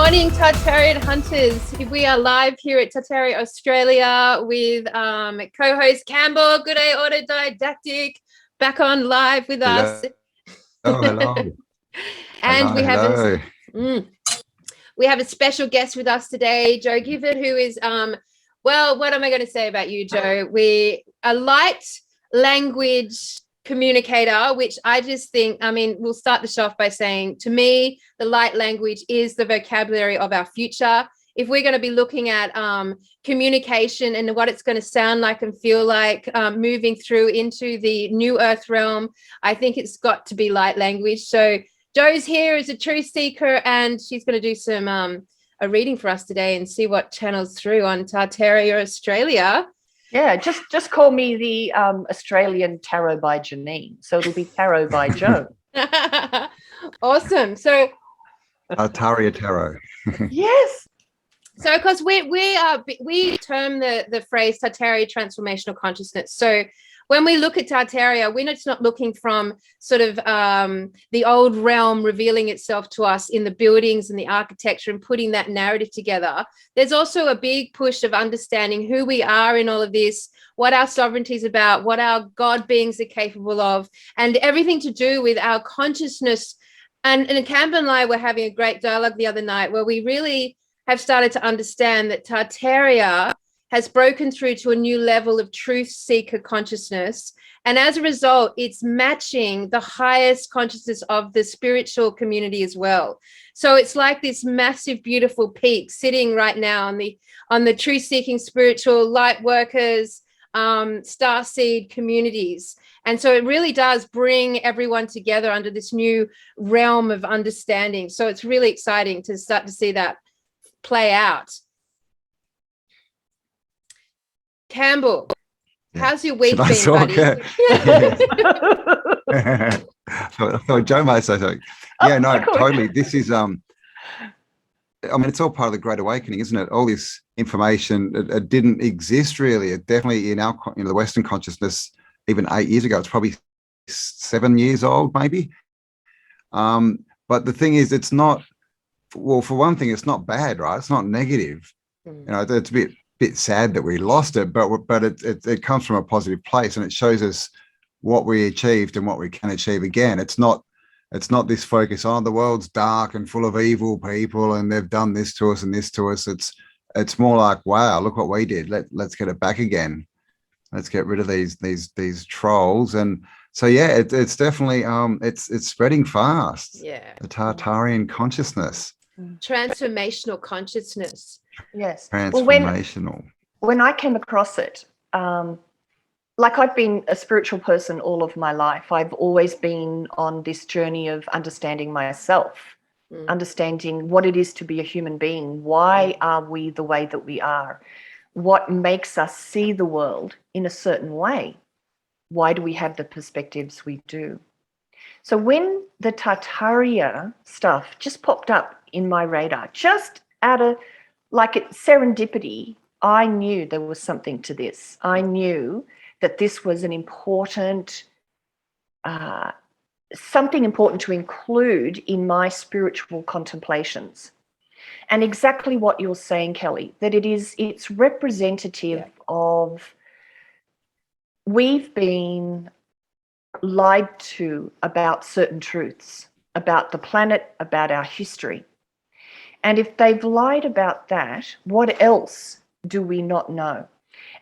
morning, Tartarian hunters. We are live here at Tartaria, Australia with co-host Cambell. Good day, Autodidactic, back on live with us. Hello. And hello. We have a special guest with us today, Joe Gifford, who is, well, what am I going to say about you, Joe? We a light language communicator, which I just think, I mean, we'll start the show off by saying, to me, the light language is the vocabulary of our future. If we're going to be looking at communication and what it's going to sound like and feel like moving through into the new earth realm, I think it's got to be light language. So Joe's here as a truth seeker, and she's going to do some a reading for us today and see what channels through on Tartaria, Australia. Yeah, just call me the Australian Tarot by Janine. So it'll be Tarot by Joe. Awesome. So Tartaria Tarot. Yes. So because we term the phrase Tartaria transformational consciousness. So when we look at Tartaria, we're just not looking from sort of the old realm revealing itself to us in the buildings and the architecture and putting that narrative together. There's also a big push of understanding who we are in all of this, what our sovereignty is about, what our God beings are capable of, and everything to do with our consciousness. And Cambell and I were having a great dialogue the other night where we really have started to understand that Tartaria has broken through to a new level of truth seeker consciousness. And as a result, it's matching the highest consciousness of the spiritual community as well. So it's like this massive, beautiful peak sitting right now on the truth seeking spiritual light workers, starseed communities. And so it really does bring everyone together under this new realm of understanding. So it's really exciting to start to see that play out. Cambell, how's your week been, buddy? So Joe might say something. Yeah, no, totally. This is, I mean, it's all part of the Great Awakening, isn't it? All this information, it didn't exist really. It definitely in the Western consciousness, even 8 years ago, it's probably 7 years old, maybe. But the thing is, it's not. Well, for one thing, it's not bad, right? It's not negative. You know, it's a bit sad that we lost it, but it comes from a positive place, and it shows us what we achieved and what we can achieve again. It's not this focus on the world's dark and full of evil people and they've done this to us and this to us. It's more like, wow, look what we did. Let's get it back again. Let's get rid of these trolls. And so yeah, it's definitely it's spreading fast. Yeah, the Tartarian consciousness. Transformational consciousness. Yes. Transformational. When I came across it, like I've been a spiritual person all of my life. I've always been on this journey of understanding myself, understanding what it is to be a human being. Why are we the way that we are? What makes us see the world in a certain way? Why do we have the perspectives we do? So when the Tartaria stuff just popped up in my radar, just out of serendipity, I knew there was something to this. I knew that this was an important, something important to include in my spiritual contemplations. And exactly what you're saying, Kelly, that it's representative of, we've been lied to about certain truths, about the planet, about our history. And if they've lied about that, what else do we not know?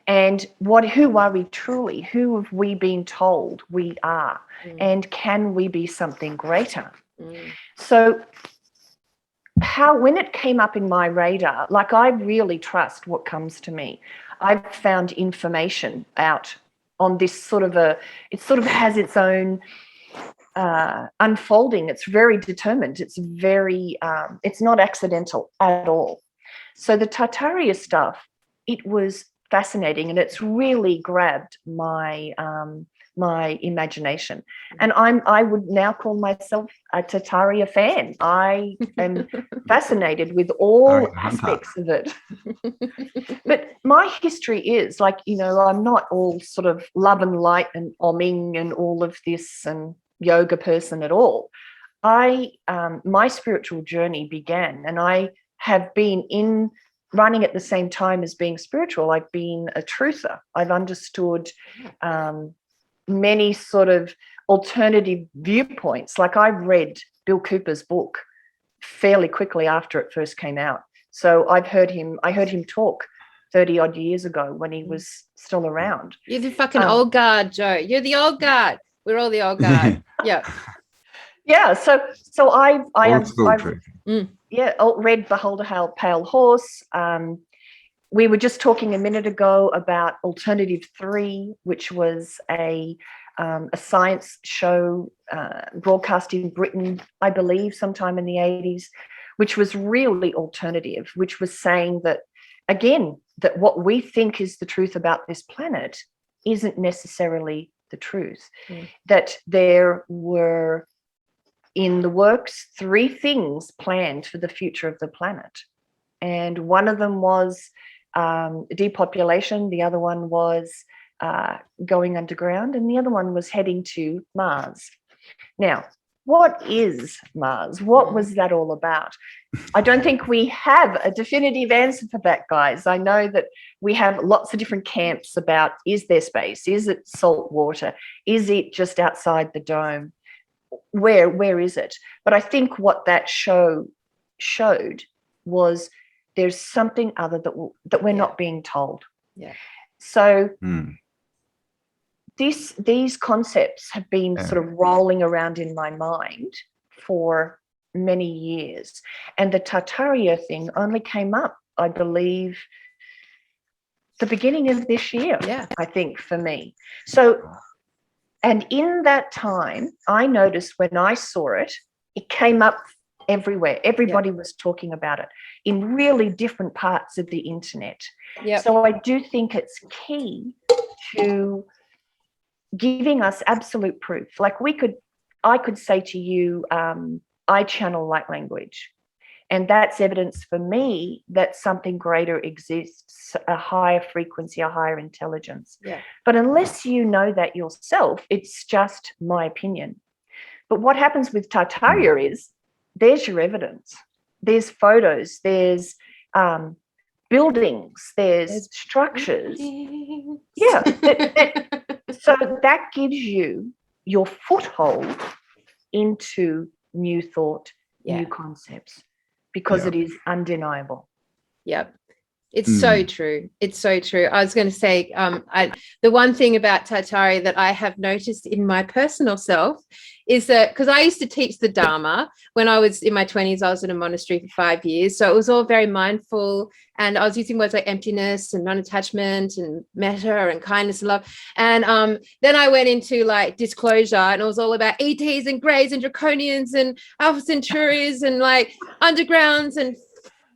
And who are we truly? Who have we been told we are? And can we be something greater? So when it came up in my radar, like I really trust what comes to me. I've found information out on this it sort of has its own unfolding. It's very determined. It's very, it's not accidental at all. So the Tartaria stuff, it was fascinating, and it's really grabbed my my imagination. And I would now call myself a Tartaria fan. I am fascinated with all aspects of it. But my history is I'm not all sort of love and light and oming and all of this and yoga person at all. My spiritual journey began, and I have been running at the same time as being spiritual. I've been a truther. I've understood many sort of alternative viewpoints. Like, I read Bill Cooper's book fairly quickly after it first came out. So I heard him talk 30 odd years ago when he was still around. You're the fucking old guard, Joe. You're the old guard. We're all the old guard. Yeah. Yeah. So I read Behold a Pale Horse. We were just talking a minute ago about Alternative 3, which was a science show broadcast in Britain, I believe, sometime in the 80s, which was really alternative, which was saying that, again, that what we think is the truth about this planet isn't necessarily the truth. That there were in the works 3 things planned for the future of the planet. And one of them was depopulation, the other one was going underground, and the other one was heading to Mars. Now, what is Mars? What was that all about? I don't think we have a definitive answer for that, guys. I know that we have lots of different camps about, is there space? Is it salt water? Is it just outside the dome? Where is it? But I think what that show showed was there's something other that we're not being told. Yeah. So these concepts have been sort of rolling around in my mind for many years. And the Tartaria thing only came up, I believe, the beginning of this year, I think, for me. So, and in that time, I noticed when I saw it, it came up everywhere. Everybody was talking about it in really different parts of the internet. So I do think it's key to giving us absolute proof. Like, I could say to you, I channel light language, and that's evidence for me that something greater exists, a higher frequency, a higher intelligence. But unless you know that yourself, it's just my opinion. But what happens with Tartaria is there's your evidence. There's photos, there's buildings, there's structures. So that gives you your foothold into new thought, new concepts, because it is undeniable. It's so true. It's so true. I was going to say, the one thing about Tartaria that I have noticed in my personal self is that, because I used to teach the Dharma when I was in my 20s, I was in a monastery for 5 years. So it was all very mindful, and I was using words like emptiness and non-attachment and metta and kindness and love. And then I went into like disclosure, and it was all about ETs and greys and draconians and Alpha Centauris and like undergrounds and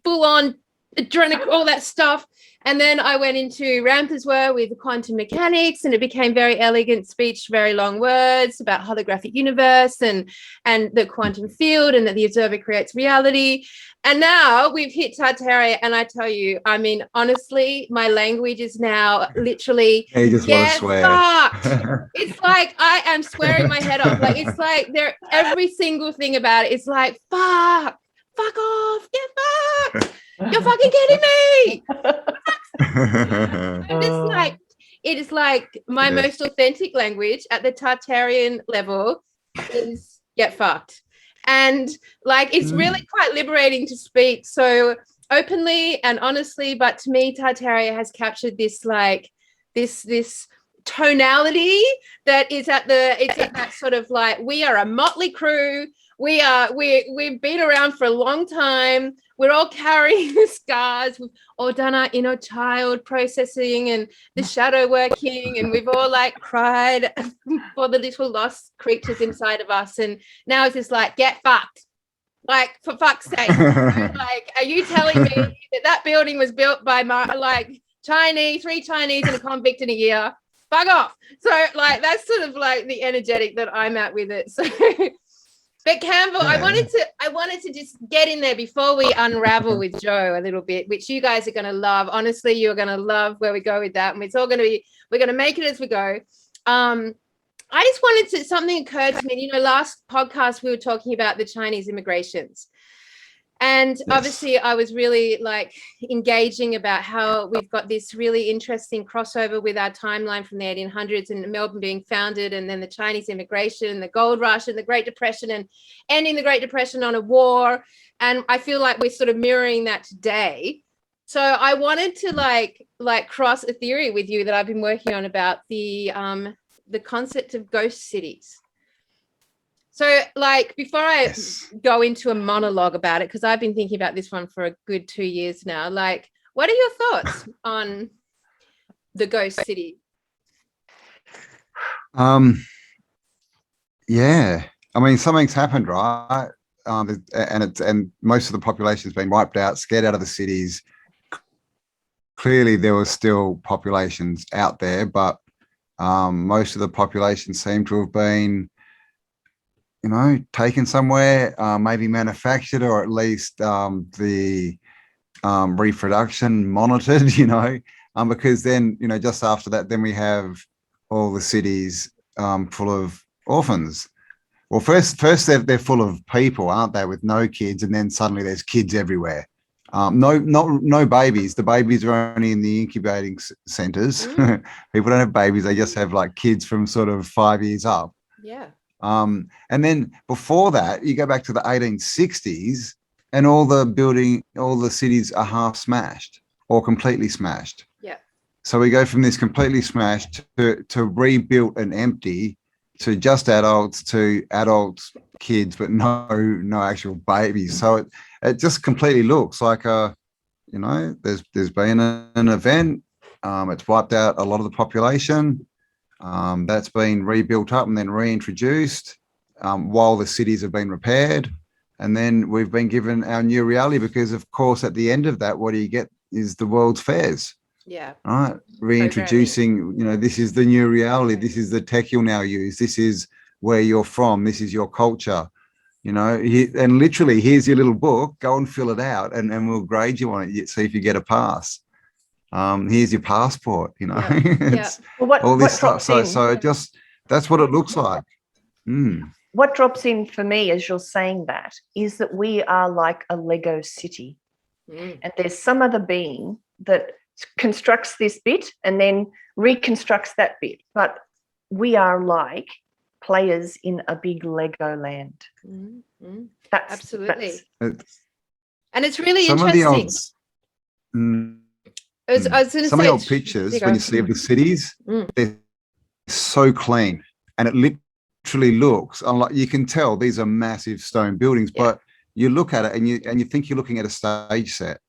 full on adrenaline, all that stuff. And then I went into Ramperswar with quantum mechanics, and it became very elegant speech, very long words about holographic universe and the quantum field, and that the observer creates reality. And now we've hit Tartaria, and I tell you, I mean, honestly, my language is now literally fucked. It's like I am swearing my head off. Like, it's like every single thing about it is like, fuck off, get fucked. You're fucking kidding me. It is like my most authentic language at the Tartarian level is get fucked. And like, it's really quite liberating to speak so openly and honestly. But to me, Tartaria has captured this like this tonality that is at that sort of like, we are a motley crew. We've been around for a long time. We're all carrying the scars. We've all done our inner child processing and the shadow working, and we've all like cried for the little lost creatures inside of us. And now it's just like, get fucked. Like, for fuck's sake. Like, are you telling me that building was built by three Chinese and a convict in a year? Fuck off. So like, that's sort of like the energetic that I'm at with it. So but Cambell, I wanted to just get in there before we unravel with Joe a little bit, which you guys are going to love. Honestly, you're going to love where we go with that. And it's all going to be, we're going to make it as we go. I just wanted to, something occurred to me, last podcast we were talking about the Chinese immigrations. And Yes. obviously I was really like engaging about how we've got this really interesting crossover with our timeline from the 1800s and Melbourne being founded, and then the Chinese immigration, the gold rush and the Great Depression, and ending the Great Depression on a war. And I feel like we're sort of mirroring that today. So I wanted to like cross a theory with you that I've been working on about the concept of ghost cities. So like before I Yes. go into a monologue about it, because I've been thinking about this one for a good 2 years now, like what are your thoughts on the ghost city? Yeah, I mean, something's happened, right? And most of the population's been wiped out, scared out of the cities. Clearly, there were still populations out there, but most of the population seemed to have been, taken somewhere, maybe manufactured, or at least the reproduction monitored, because then, just after that, then we have all the cities full of orphans. Well, first they're full of people, aren't they, with no kids, and then suddenly there's kids everywhere. No babies. The babies are only in the incubating centres. People don't have babies; they just have like kids from sort of 5 years up. Yeah. And then before that, you go back to the 1860s, and all the cities are half smashed or completely smashed. Yeah. So we go from this completely smashed to rebuilt and empty, to just adults, to adults, kids, but no actual babies. So it just completely looks like there's been an event. It's wiped out a lot of the population. That's been rebuilt up and then reintroduced while the cities have been repaired. And then we've been given our new reality, because, of course, at the end of that, what do you get is the world's fairs. Yeah. Right. Reintroducing, this is the new reality. This is the tech you'll now use. This is where you're from. This is your culture. And literally, here's your little book. Go and fill it out, and we'll grade you on it. See if you get a pass. Here's your passport. Yeah. Well, all this what stuff. So that's what it looks like. What drops in for me as you're saying that is that we are like a Lego city, and there's some other being that constructs this bit and then reconstructs that bit, but we are like players in a big Lego land. That's absolutely. And it's really some interesting. Of the old pictures, when you see of the cities, they're so clean, and it literally looks unlike, you can tell these are massive stone buildings, but you look at it and you think you're looking at a stage set.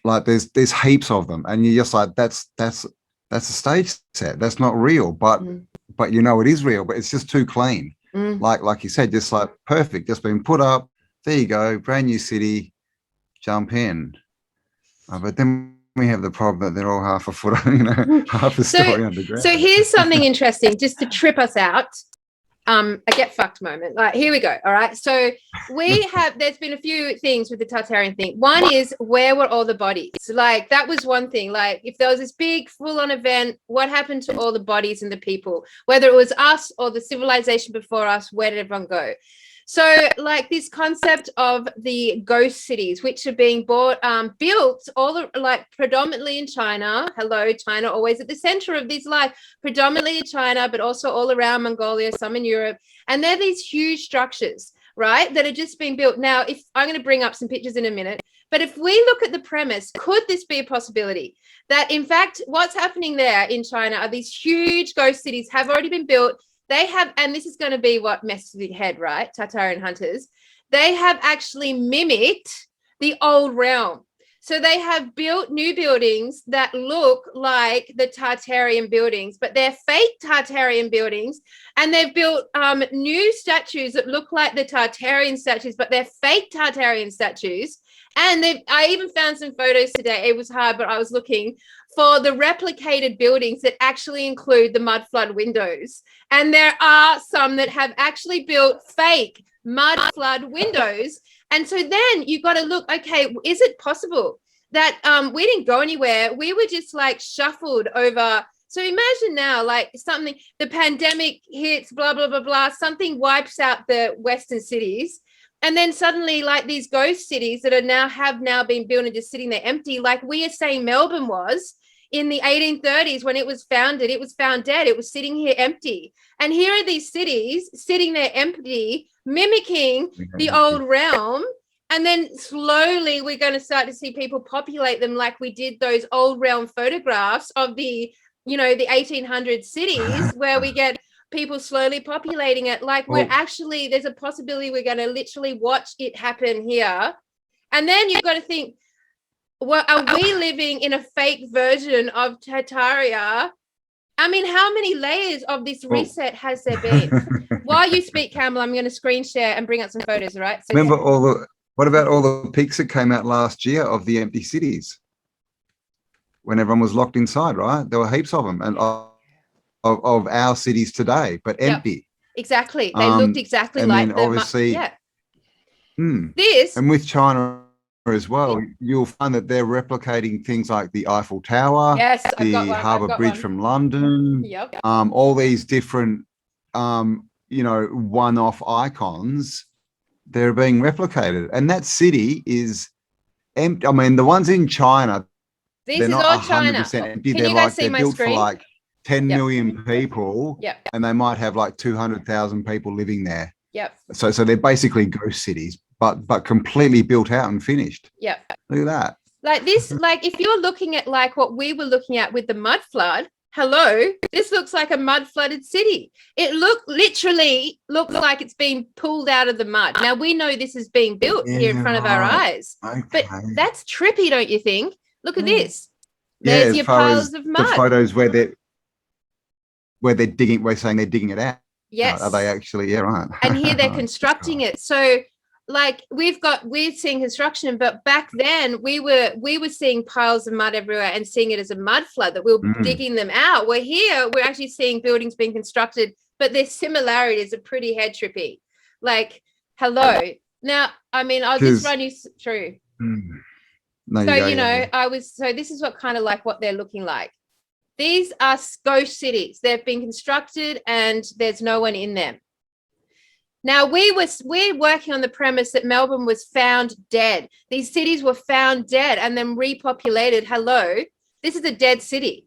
Like there's heaps of them, and you're just like, that's a stage set. That's not real, but it is real, but it's just too clean. Like you said, just like perfect, just been put up. There you go, brand new city, jump in. But then we have the problem that they're all half a foot, half a story underground. So here's something interesting, just to trip us out. A get fucked moment. Like, here we go. All right. So there's been a few things with the Tartarian thing. One is, where were all the bodies? Like, that was one thing. Like, if there was this big full-on event, what happened to all the bodies and the people? Whether it was us or the civilization before us, where did everyone go? So, like, this concept of the ghost cities, which are being built predominantly in China. Hello, China, always at the center of this life. Predominantly in China, but also all around Mongolia, some in Europe. And they're these huge structures, right, that are just being built. Now, if I'm going to bring up some pictures in a minute, but if we look at the premise, could this be a possibility that, in fact, what's happening there in China are these huge ghost cities have already been built. They have, and this is going to be what messes with your head, right? Tartarian hunters. They have actually mimicked the old realm. So they have built new buildings that look like the Tartarian buildings, but they're fake Tartarian buildings. And they've built new statues that look like the Tartarian statues, but they're fake Tartarian statues. And I even found some photos today. It was hard, but I was looking for the replicated buildings that actually include the mudflood windows. And there are some that have actually built fake mudflood windows. And so then you've got to look, okay, is it possible that we didn't go anywhere? We were just like shuffled over. So imagine now, like something, the pandemic hits, blah, blah, blah, blah, something wipes out the Western cities. And then suddenly, like these ghost cities that have now been built and just sitting there empty, like we are saying Melbourne was in the 1830s when it was founded, it was found dead. It was sitting here empty. And here are these cities sitting there empty, mimicking the old realm. And then slowly we're going to start to see people populate them like we did those old realm photographs of the, the 1800 cities where we get people slowly populating it. Like there's a possibility we're going to literally watch it happen here. And then you've got to think, well, are we living in a fake version of Tartaria? I mean, how many layers of this reset has there been? While you speak, Cambell, I'm going to screen share and bring up some photos, all right? So remember what about all the pics that came out last year of the empty cities when everyone was locked inside, right? There were heaps of them, and of our cities today, but empty. Exactly. They looked exactly like the obviously, and with China as well, you'll find that they're replicating things like the Eiffel Tower, the Harbour Bridge from London, all these different, one-off icons. They're being replicated, and that city is empty. I mean, the ones in China, they're not 100% empty. They're built for like 10 million people, and they might have like 200,000 people living there. So they're basically ghost cities, but completely built out and finished. Look at that. Like this, like if you're looking at like what we were looking at with the mud flood, this looks like a mud flooded city. It literally looks like it's been pulled out of the mud. Now we know this is being built here in front of our eyes, but that's trippy, don't you think? Look at this. There's your piles of mud. The photos where they're digging, we're saying they're digging it out. Yes. Are they actually? Yeah, right. And here they're constructing it. So like we're seeing construction, but back then we were seeing piles of mud everywhere and seeing it as a mud flood that we were digging them out. We're here, we're actually seeing buildings being constructed, but their similarities are pretty head trippy. Like, now, I mean, I'll just run you through. No, so this is what kind of like what they're looking like. These are ghost cities. They've been constructed and there's no one in them. Now, we're working on the premise that Melbourne was found dead. These cities were found dead and then repopulated. This is a dead city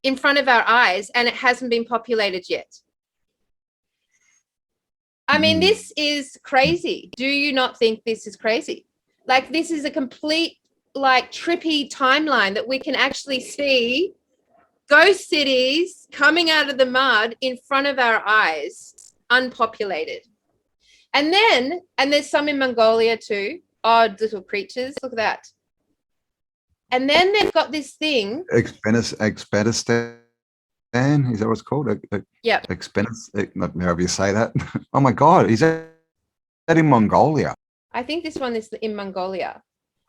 in front of our eyes, and it hasn't been populated yet. I mean, this is crazy. Do you not think this is crazy? Like, this is a complete, like, trippy timeline that we can actually see ghost cities coming out of the mud in front of our eyes, unpopulated. And there's some in Mongolia too, odd little creatures. Look at that. And then they've got this thing. Expetistan, is that what it's called? However you say that. Oh my God, is that in Mongolia? I think this one is in Mongolia.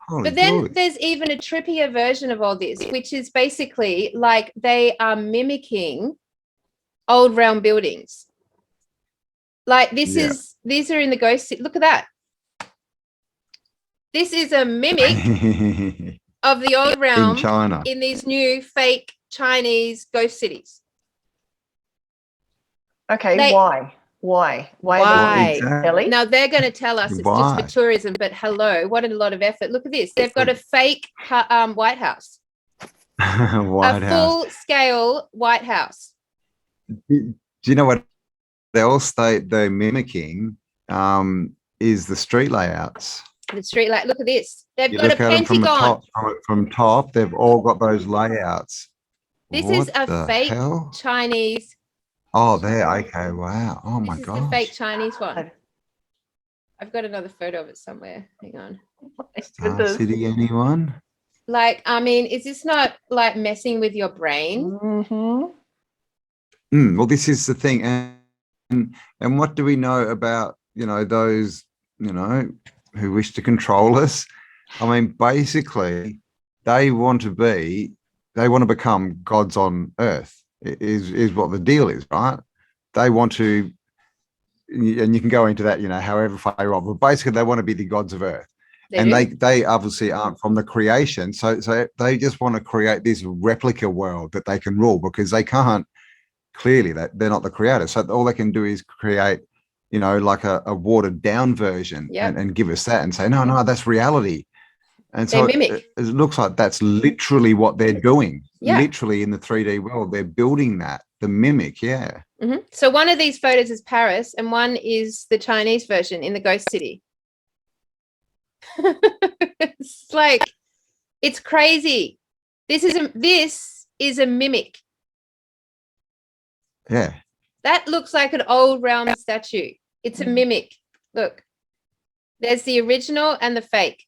Holy but then God. There's even a trippier version of all this, which is basically like they are mimicking old realm buildings. Like these are in the ghost city. Look at that. This is a mimic of the old realm in China, in these new fake Chinese ghost cities. Okay, why? Exactly. Now they're going to tell us it's just for tourism, but what a lot of effort. Look at this. They've got a fake White House. Full-scale White House. Do you know what else they're mimicking is the street layouts? The street layout. Look at this. They've got a Pentagon. From top, they've all got those layouts. This is a fake Chinese. Oh, there. Okay. Wow. Oh my God. This is the fake Chinese one. I've got another photo of it somewhere. Hang on. Star City, anyone? Like, I mean, is this not like messing with your brain? Well, this is the thing. And what do we know about, those, who wish to control us? I mean, basically, they want to become gods on earth. Is what the deal is, right? They want to, and you can go into that, however far you want, but basically they want to be the gods of earth. They obviously aren't from the creation, so they just want to create this replica world that they can rule, because they can't, clearly that they're not the creators. So all they can do is create, like a watered down version and give us that and say, no, that's reality. And so it looks like that's literally what they're doing. Literally in the 3D world, they're building that, the mimic. Yeah. Mm-hmm. So one of these photos is Paris and one is the Chinese version in the ghost city. It's like, it's crazy. This is a mimic. Yeah. That looks like an old realm statue. It's a mimic. Look, there's the original and the fake.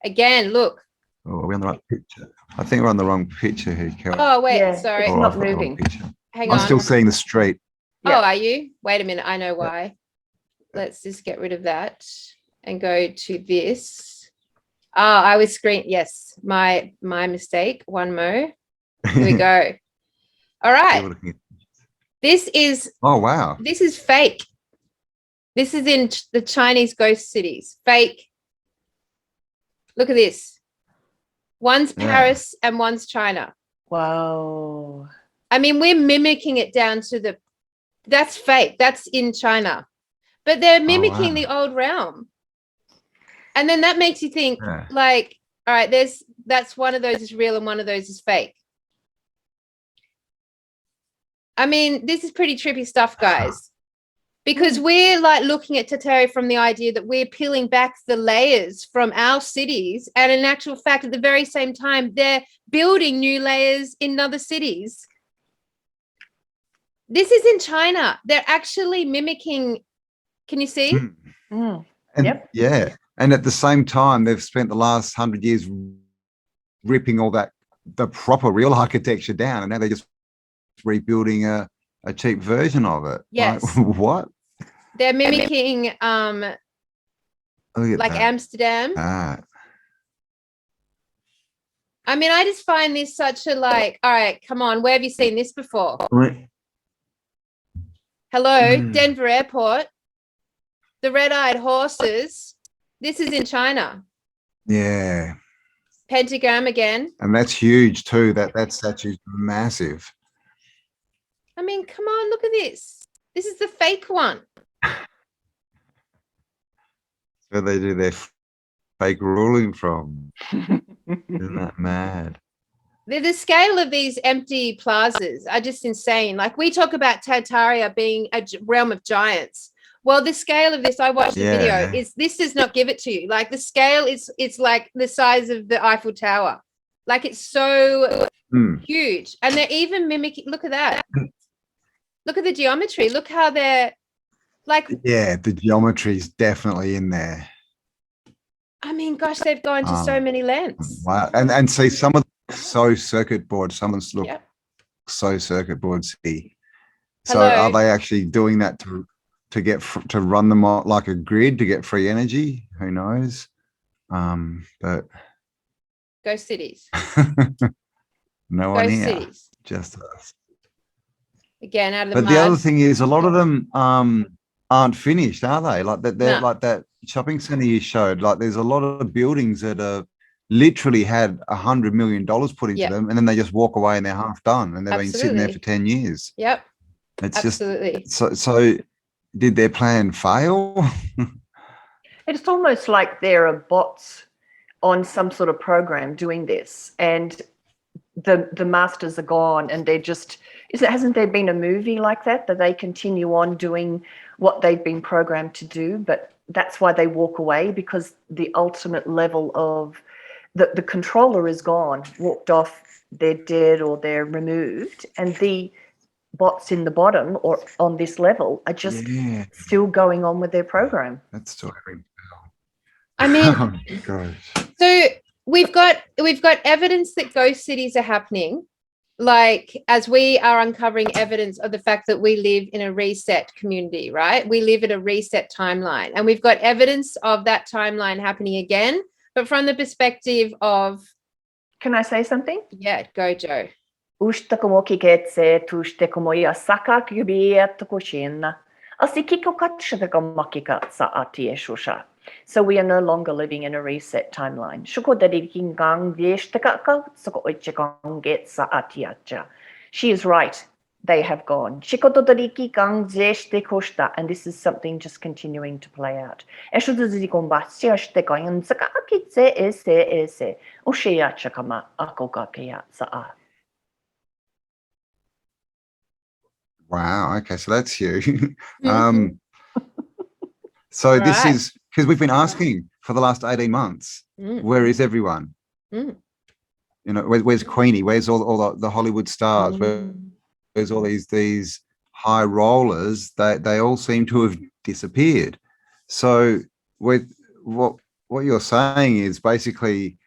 Again, look. Oh, are we on the right picture? I think we're on the wrong picture here, Carol. Oh, wait, sorry. It's not moving. Hang on. I'm still seeing the street. Oh, are you? Wait a minute. I know why. Let's just get rid of that and go to this. Oh, I was yes, my mistake. One more. Here we go. All right. This is. Oh, wow. This is fake. This is in the Chinese ghost cities. Fake. Look at this. One's Paris and one's China. Wow. I mean, we're mimicking it down to that's fake. That's in China. But they're mimicking the old realm. And then that makes you think like, all right, that's one of those is real and one of those is fake. I mean, this is pretty trippy stuff, guys. Because we're like looking at Tartaria from the idea that we're peeling back the layers from our cities. And in actual fact, at the very same time, they're building new layers in other cities. This is in China. They're actually mimicking. Can you see? Mm. And, yeah. And at the same time, they've spent the last 100 years ripping all the proper real architecture down. And now they're just rebuilding a cheap version of it. Yes. Like, what? They're mimicking like Amsterdam. Ah. I mean, I just find this such a like, all right, come on, where have you seen this before? Hello, Denver Airport. The red-eyed horses. This is in China. Yeah. Pentagram again. And that's huge too. That statue's massive. I mean, come on, look at this. This is the fake one. Where they do their fake ruling from. Isn't that mad? The scale of these empty plazas are just insane. Like we talk about Tartaria being a realm of giants. Well, the scale of this, I watched the video, this does not give it to you. Like the scale it's like the size of the Eiffel Tower. Like it's so huge. And they're even mimicking, look at that. Look at the geometry. Look how they're like. Yeah, the geometry is definitely in there. I mean, gosh, they've gone to so many lengths. Wow. And see, some of them so circuit board, some of them look so circuit board city. So are they actually doing that to run them on like a grid to get free energy? Who knows? But ghost cities. No one here. Just us. Again, out of the But mud. the other thing is, a lot of them aren't finished, are they? Like they're like that shopping centre you showed. Like there's a lot of buildings that are literally had $100 million put into them, and then they just walk away and they're half done, and they've been sitting there for 10 years. Yep. It's absolutely. So did their plan fail? It's almost like there are bots on some sort of program doing this, and the masters are gone, and they're just. Hasn't there been a movie like that they continue on doing what they've been programmed to do, but that's why they walk away, because the ultimate level of the controller is gone, walked off, they're dead or they're removed, and the bots in the bottom or on this level are just still going on with their program. That's still every. I mean, oh, gosh. So we've got evidence that ghost cities are happening. Like as we are uncovering evidence of the fact that we live in a reset community, right? We live in a reset timeline, and we've got evidence of that timeline happening again, but from the perspective of. Can I say something? Yeah, go, Joe. So we are no longer living in a reset timeline. She is right. they have gone. Shikototoriki kang zeshte koshita, and this is something just continuing to play out. Eshuzuzi gombatsia shte kayan zakakitse ese usheya chakama akokakea saa. Wow. Okay, so that's huge. So this is because we've been asking for the last 18 months, where is everyone? You know, where's Queenie? Where's all the Hollywood stars? Where's all these high rollers? They all seem to have disappeared. So with what you're saying is basically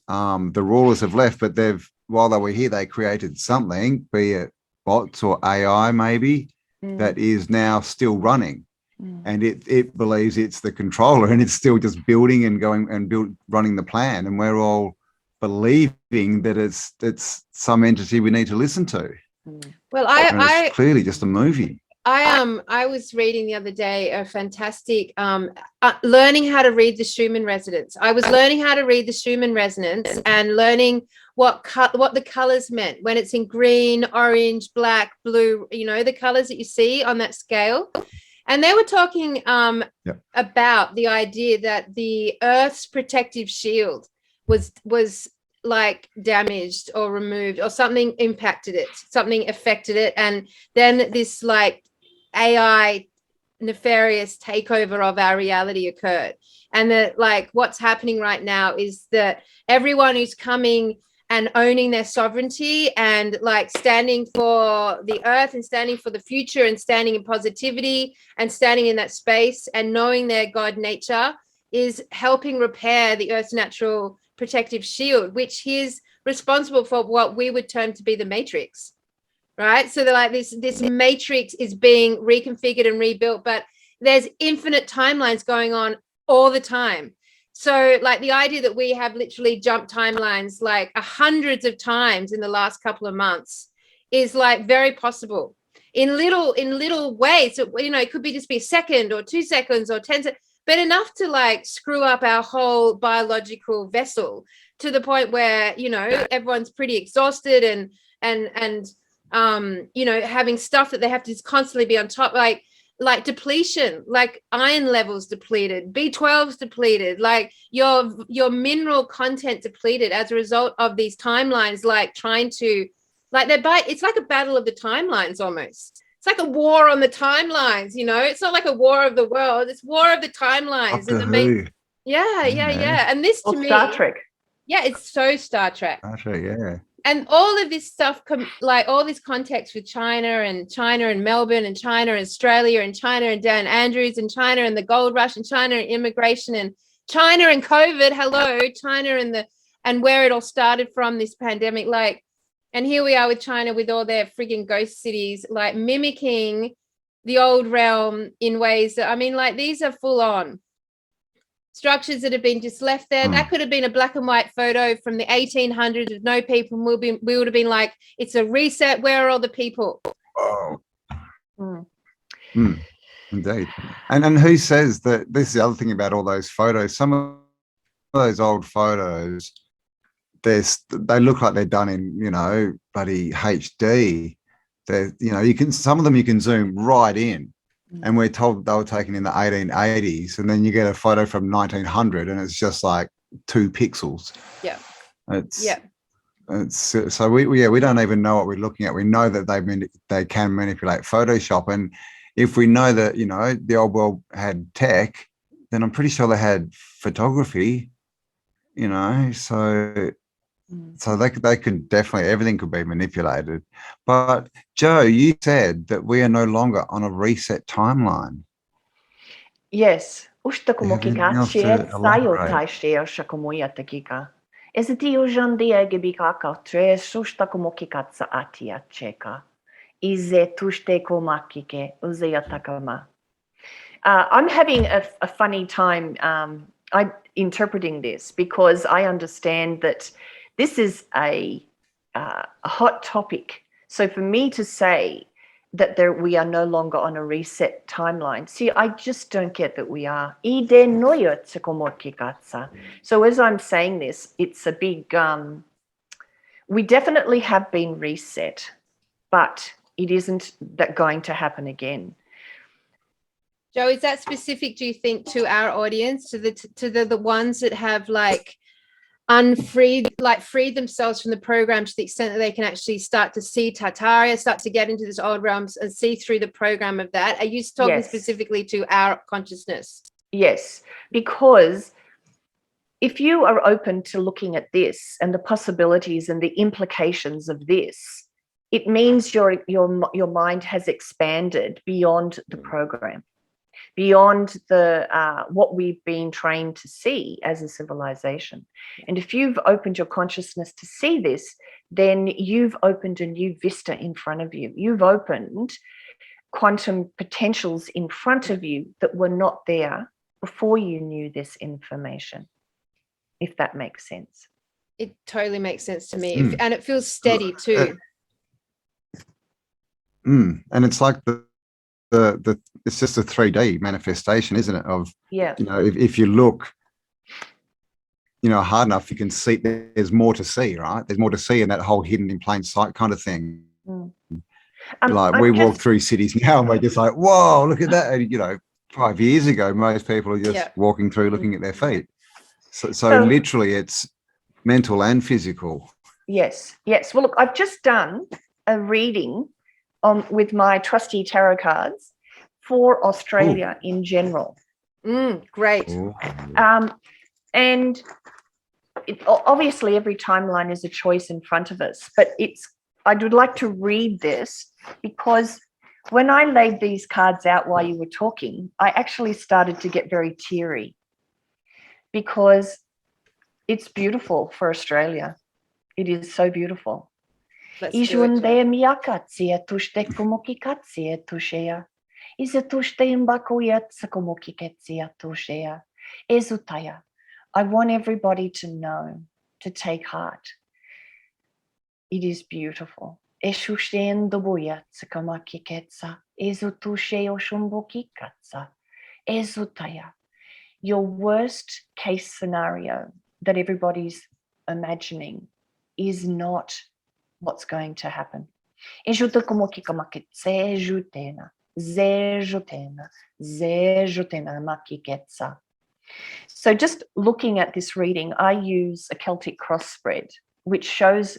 the rulers have left, but while they were here, they created something, be it bots or AI maybe, that is now still running. And it believes it's the controller, and it's still just building and going and running the plan, and we're all believing that it's some entity we need to listen to. Well, it's clearly just a movie. I was reading the other day a fantastic learning how to read the Schumann resonance. I was learning how to read the Schumann resonance and learning what the colors meant when it's in green, orange, black, blue, you know, the colors that you see on that scale. And they were talking about the idea that the Earth's protective shield was like damaged or removed, or something impacted it, something affected it, and then this like AI nefarious takeover of our reality occurred. And that like what's happening right now is that everyone who's coming and owning their sovereignty and like standing for the earth and standing for the future and standing in positivity and standing in that space and knowing their God nature is helping repair the earth's natural protective shield, which is responsible for what we would term to be the matrix, right? So they're like this matrix is being reconfigured and rebuilt, but there's infinite timelines going on all the time. So like the idea that we have literally jumped timelines like hundreds of times in the last couple of months is like very possible in little ways. So, you know, it could be just be a second or 2 seconds or 10 seconds, but enough to like screw up our whole biological vessel to the point where, you know, everyone's pretty exhausted and you know, having stuff that they have to just constantly be on top, like depletion, like iron levels depleted, B12's depleted, like your mineral content depleted as a result of these timelines, like trying to, like it's like a battle of the timelines almost. It's like a war on the timelines, you know. It's not like a war of the world, it's war of the timelines. And the main, yeah. And this to me, Star Trek. Yeah, it's so Star Trek. Star Trek, yeah. And all of this stuff, like all this context with China and Melbourne and China and Australia and China and Dan Andrews and China and the gold rush and China and immigration and China and COVID, hello, China and where it all started from, this pandemic, like, and here we are with China with all their frigging ghost cities, like mimicking the old realm in ways that, I mean, like these are full on structures that have been just left there. That could have been a black and white photo from the 1800s with no people. We would have been like, it's a reset. Where are all the people? Oh. Indeed. And who says that? This is the other thing about all those photos. Some of those old photos, they look like they're done in, you know, bloody HD. They're, you know, some of them you can zoom right in. And we're told they were taken in the 1880s, and then you get a photo from 1900, and it's just like 2 pixels. Yeah, it's so we don't even know what we're looking at. We know that they can manipulate Photoshop, and if we know that, you know, the old world had tech, then I'm pretty sure they had photography. You know, so they could definitely, everything could be manipulated. But Joe, you said that we are no longer on a reset timeline. Yes. I'm having a funny time interpreting this, because I understand that this is a hot topic. So for me to say that we are no longer on a reset timeline, see, I just don't get that we are. So as I'm saying this, it's a big, we definitely have been reset, but It isn't that going to happen again. Joe, is that specific, do you think, to our audience, to the ones that have like freed themselves from the program to the extent that they can actually start to see Tartaria, start to get into this old realms and see through the program of that? Are you talking specifically to our consciousness? Yes, because if you are open to looking at this and the possibilities and the implications of this, it means your mind has expanded beyond the program, beyond the what we've been trained to see as a civilization. And if you've opened your consciousness to see this, then you've opened a new vista in front of you. You've opened quantum potentials in front of you that were not there before you knew this information, if that makes sense. It totally makes sense to me. And it feels steady too. And it's like it's just a 3D manifestation, isn't it? Of, yeah, you know, if you look, you know, hard enough, you can see there's more to see, right? There's more to see in that whole hidden in plain sight kind of thing. Like we walk through cities now and we're just like, whoa, look at that. And, you know, 5 years ago, most people are just walking through looking at their feet. So literally it's mental and physical. Yes. Well, look, I've just done a reading with my trusty tarot cards for Australia in general. Great. And obviously every timeline is a choice in front of us, but I would like to read this because when I laid these cards out while you were talking, I actually started to get very teary because it's beautiful for Australia. It is so beautiful. Ijunde miakatsia tushte kumukikatsia tushea. Izatushte imbakuyatsa kumukiketsia tushea. Ezutaya. I want everybody to know, to take heart. It is beautiful. Eshushten dobuyatsa kumakiketsa. Ezutushe oshumbukikatsa. Ezutaya. Your worst case scenario that everybody's imagining is not what's going to happen. So just looking at this reading, I use a Celtic cross spread, which shows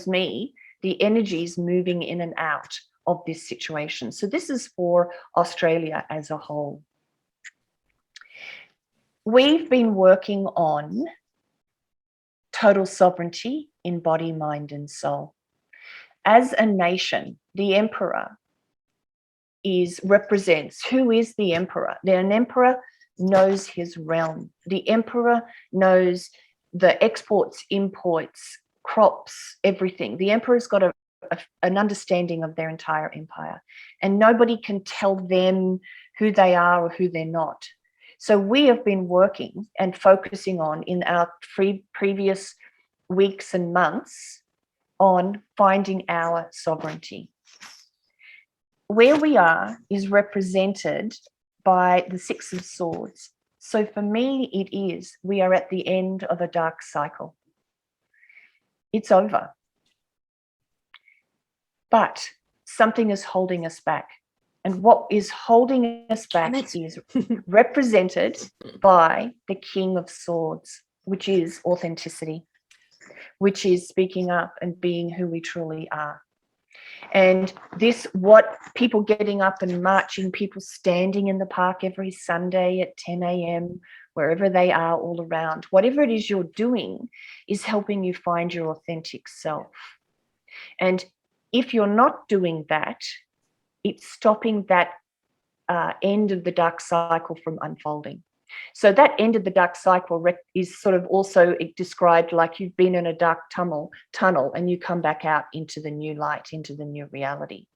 me the energies moving in and out of this situation. So this is for Australia as a whole. We've been working on total sovereignty in body, mind, and soul. As a nation, the emperor represents who is the emperor. An emperor knows his realm. The emperor knows the exports, imports, crops, everything. The emperor's got an understanding of their entire empire, and nobody can tell them who they are or who they're not. So we have been working and focusing on in our previous weeks and months on finding our sovereignty. Where we are is represented by the Six of Swords. So for me, we are at the end of a dark cycle. It's over. But something is holding us back. And what is holding us back is represented by the King of Swords, which is authenticity, which is speaking up and being who we truly are. And what people getting up and marching, people standing in the park every Sunday at 10 a.m., wherever they are all around, whatever it is you're doing is helping you find your authentic self. And if you're not doing that, it's stopping that end of the dark cycle from unfolding. So that end of the dark cycle is sort of also described like you've been in a dark tunnel and you come back out into the new light, into the new reality.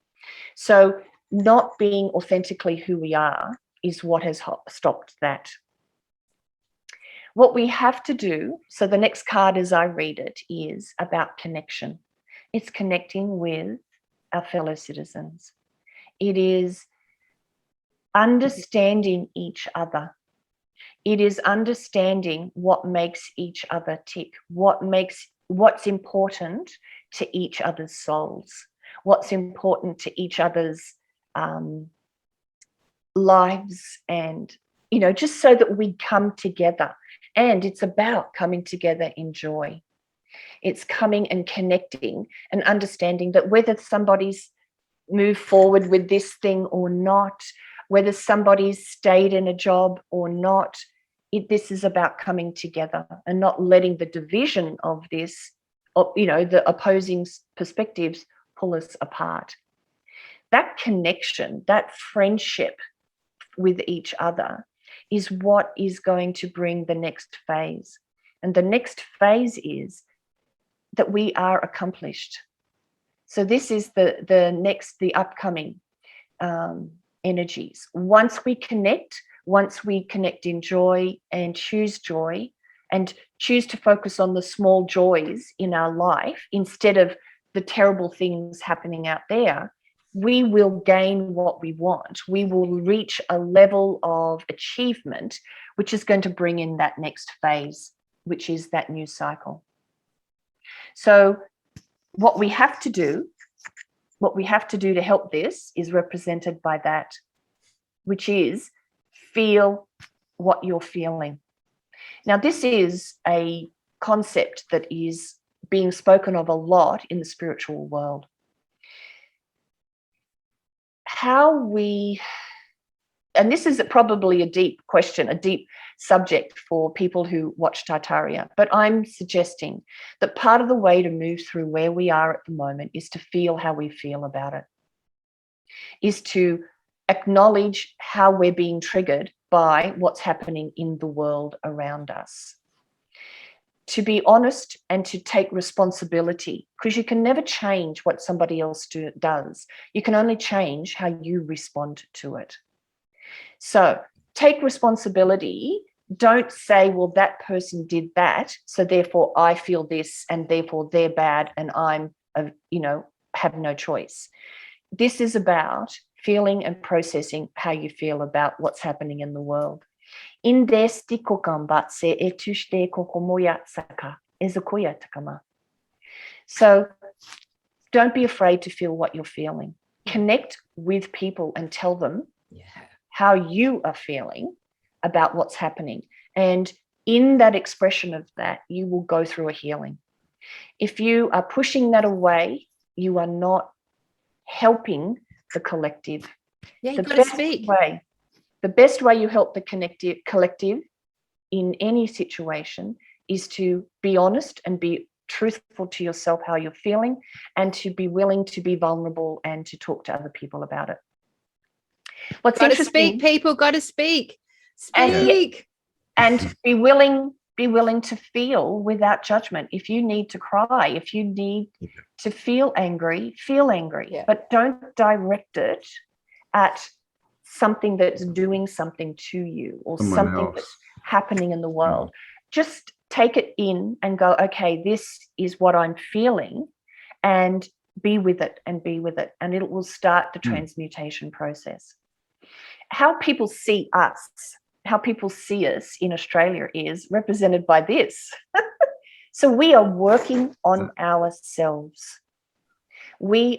So not being authentically who we are is what has stopped that. What we have to do, so the next card as I read it is about connection. It's connecting with our fellow citizens. It is understanding each other. It is understanding what makes each other tick, what's important to each other's souls, what's important to each other's lives, and, you know, just so that we come together. And it's about coming together in joy. It's coming and connecting and understanding that whether somebody's moved forward with this thing or not, whether somebody's stayed in a job or not, this is about coming together and not letting the division of this, you know, the opposing perspectives pull us apart. That connection, that friendship with each other is what is going to bring the next phase. And the next phase is that we are accomplished. So this is the upcoming energies. Once we connect in joy and choose to focus on the small joys in our life instead of the terrible things happening out there, we will gain what we want. We will reach a level of achievement, which is going to bring in that next phase, which is that new cycle. So what we have to do to help this is represented by that, which is feel what you're feeling. Now, this is a concept that is being spoken of a lot in the spiritual world. And this is probably a deep question, a deep subject for people who watch Tartaria, but I'm suggesting that part of the way to move through where we are at the moment is to feel how we feel about it, is to acknowledge how we're being triggered by what's happening in the world around us. To be honest and to take responsibility, because you can never change what somebody else does. You can only change how you respond to it. So take responsibility. Don't say, well, that person did that, so therefore I feel this and therefore they're bad and I'm, have no choice. This is about feeling and processing how you feel about what's happening in the world. So don't be afraid to feel what you're feeling. Connect with people and tell them how you are feeling about what's happening. And in that expression of that, you will go through a healing. If you are pushing that away, you are not helping the collective. Yeah, you've got to speak. The best way you help the collective in any situation is to be honest and be truthful to yourself how you're feeling, and to be willing to be vulnerable and to talk to other people about it. What's got interesting, to speak, people, got to speak. Speak. And be willing to feel without judgment. If you need to cry, if you need to feel angry, but don't direct it at something that's doing something to you or something that's happening in the world. Just take it in and go, okay, this is what I'm feeling, and be with it, and it will start the transmutation process. How people see us in Australia is represented by this. So we are working on ourselves. In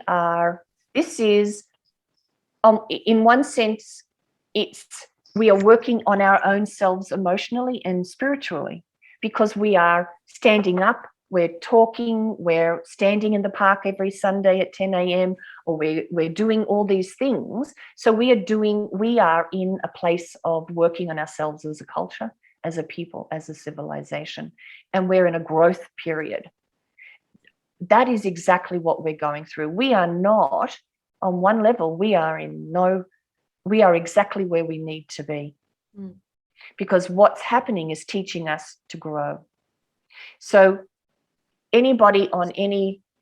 one sense, we are working on our own selves emotionally and spiritually, because we are standing up, we're talking, we're standing in the park every Sunday at 10 a.m, or we're doing all these things. So we are in a place of working on ourselves as a culture, as a people, as a civilization, and we're in a growth period. That is exactly what we're going through. We are not, on one level, we are exactly where we need to be. Because what's happening is teaching us to grow. So anybody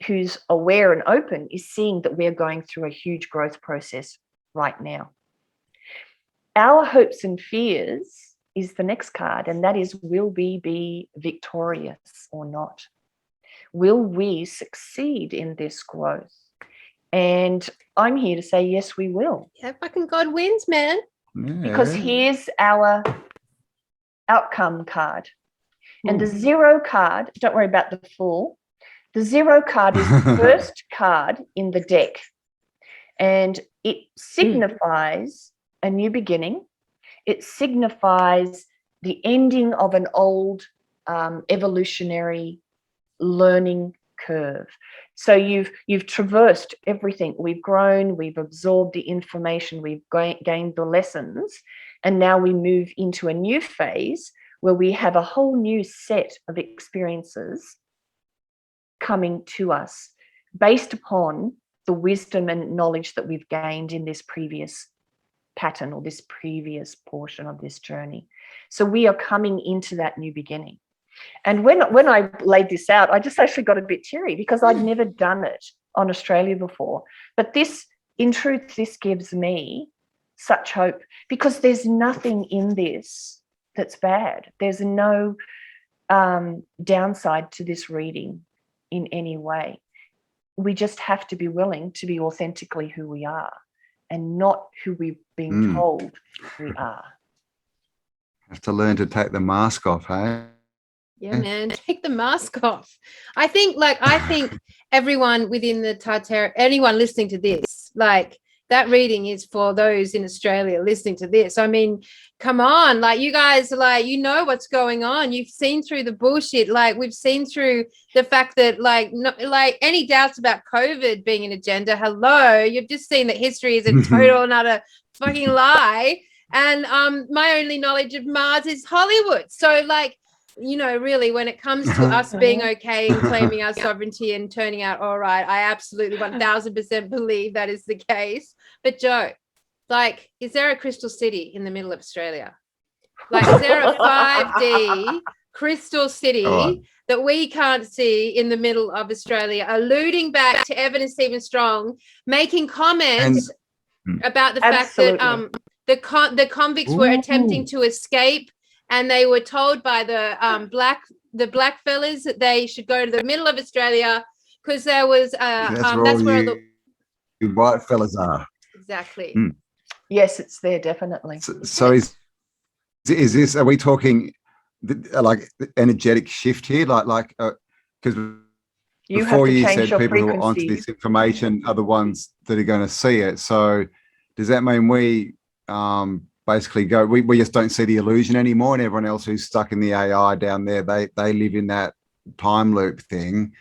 who's aware and open is seeing that we're going through a huge growth process right now. Our hopes and fears is the next card, and that is, will we be victorious or not? Will we succeed in this growth? And I'm here to say, yes, we will. Yeah, fucking God wins, man. Because here's our outcome card. And the 0 card, don't worry about the full. The 0 card is the first card in the deck, and it signifies a new beginning. It signifies the ending of an old evolutionary learning curve. So you've traversed everything. We've grown, we've absorbed the information, we've gained the lessons, and now we move into a new phase where we have a whole new set of experiences coming to us based upon the wisdom and knowledge that we've gained in this previous pattern or this previous portion of this journey. So we are coming into that new beginning. And when I laid this out, I just actually got a bit teary because I'd never done it on Australia before. But this, in truth, this gives me such hope, because there's nothing in this that's bad. There's no downside to this reading in any way. We just have to be willing to be authentically who we are and not who we've been told we are. Have to learn to take the mask off, hey? Yeah, man, take the mask off. I think everyone within the Tartarian, anyone listening to this, like, that reading is for those in Australia listening to this. I mean, come on, like, you guys are like, you know what's going on. You've seen through the bullshit. Like, we've seen through the fact that, like, no, like, any doubts about COVID being an agenda. Hello, you've just seen that history is a total and utter fucking lie. And my only knowledge of Mars is Hollywood. So, like, you know, really, when it comes to us being okay and claiming our sovereignty and turning out all right, I absolutely 1000% believe that is the case. But Joe, like, is there a crystal city in the middle of Australia? Like, is there a 5D crystal city that we can't see in the middle of Australia, alluding back to Evan and Stephen Strong, making comments about the fact that the convicts were attempting to escape, and they were told by the black fellas that they should go to the middle of Australia because there was that's where the white fellas are. Exactly. Yes, it's there, definitely. So is this? Are we talking like energetic shift here? Like because before you said people who are onto this information are the ones that are going to see it. So does that mean we basically go, we just don't see the illusion anymore, and everyone else who's stuck in the AI down there, they live in that time loop thing,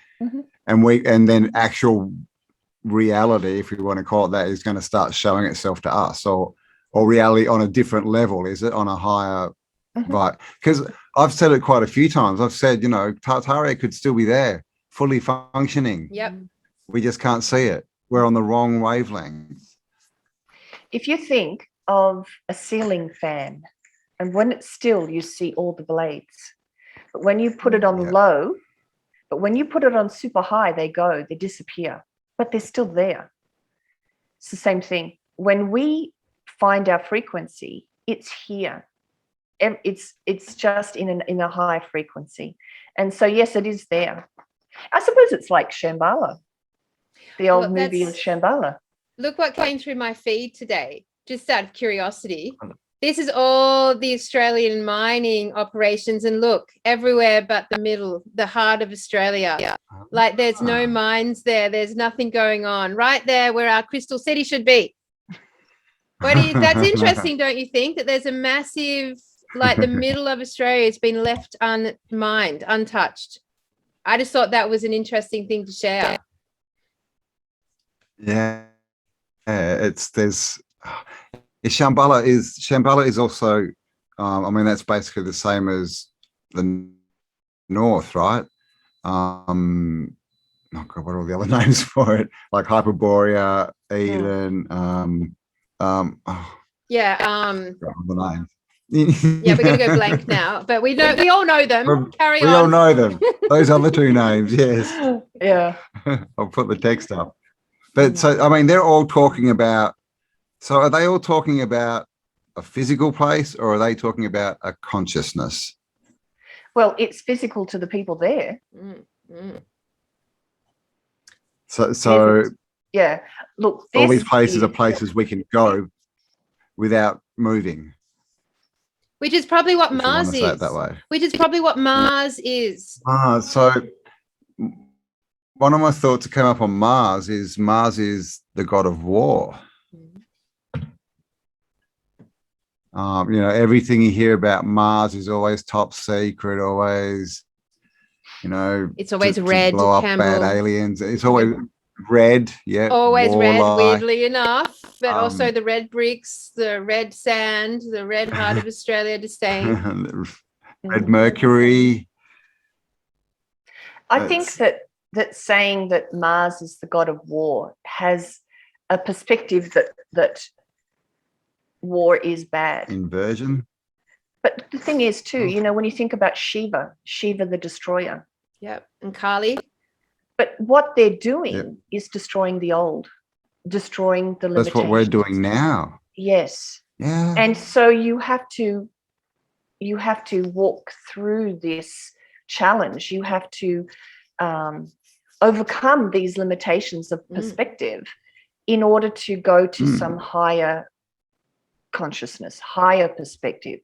and then actual reality, if we want to call it that, is going to start showing itself to us, or reality on a different level, is it on a higher vibe? Because I've said it quite a few times. I've said, you know, Tartaria could still be there, fully functioning. Yep. We just can't see it. We're on the wrong wavelength. If you think of a ceiling fan, and when it's still, you see all the blades. But when you put it on low, but when you put it on super high, they disappear, but they're still there. It's the same thing. When we find our frequency, it's here. It's just in a high frequency. And so, yes, it is there. I suppose it's like Shambhala, the old movie of Shambhala. Look what came through my feed today. Just out of curiosity, this is all the Australian mining operations, and look, everywhere but the middle, the heart of Australia. Like, there's no mines there. There's nothing going on right there where our crystal city should be. That's interesting, don't you think? That there's a massive, like, the middle of Australia has been left unmined, untouched. I just thought that was an interesting thing to share. Yeah, Shambhala is also, I mean, that's basically the same as the north, right? Oh God, what are all the other names for it? Like Hyperborea, Eden. The names. Yeah, we're gonna go blank now, but we all know them. Carry on. We all know them. Those are the two names. Yes. Yeah. I'll put the text up. But so, I mean, they're all talking about. So are they all talking about a physical place, or are they talking about a consciousness? Well, it's physical to the people there. So yeah. Look, all these places are places we can go without moving. Which is probably what Mars is. That way. Which is probably what Mars is. So one of my thoughts that came up on Mars is the god of war. Everything you hear about Mars is always top secret, always, it's always to red, blow up Cambell. bad aliens. It's always red, always red, warlike. weirdly enough, but also the red bricks, the red sand, the red heart of Australia disdain. Red Mercury. I think that saying that Mars is the god of war has a perspective that war is bad. Inversion. But the thing is too, when you think about Shiva the destroyer. Yep, and Kali. But what they're doing is destroying the old, destroying the limitations. That's what we're doing now. Yes. Yeah. And so you have to walk through this challenge. You have to overcome these limitations of perspective in order to go to some higher consciousness, higher perspective.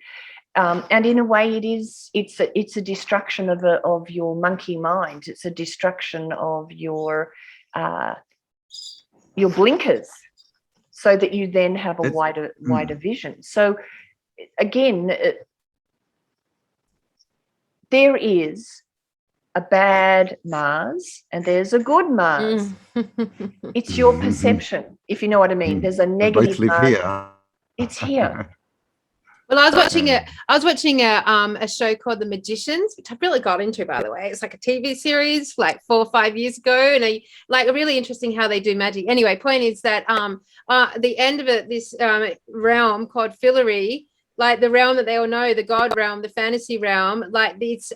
And in a way, it's a destruction of your monkey mind. It's a destruction of your blinkers, so that you then have a wider vision. So again, there is a bad Mars and there's a good Mars. It's your perception, if you know what I mean. There's a negative Mars. Here. It's here. Well, I was watching a show called The Magicians, which I really got into, by the way. It's like a TV series like 4 or 5 years ago, and really interesting how they do magic. Anyway, point is that the end of it, this realm called Fillory, like the realm that they all know, the god realm, the fantasy realm, like it's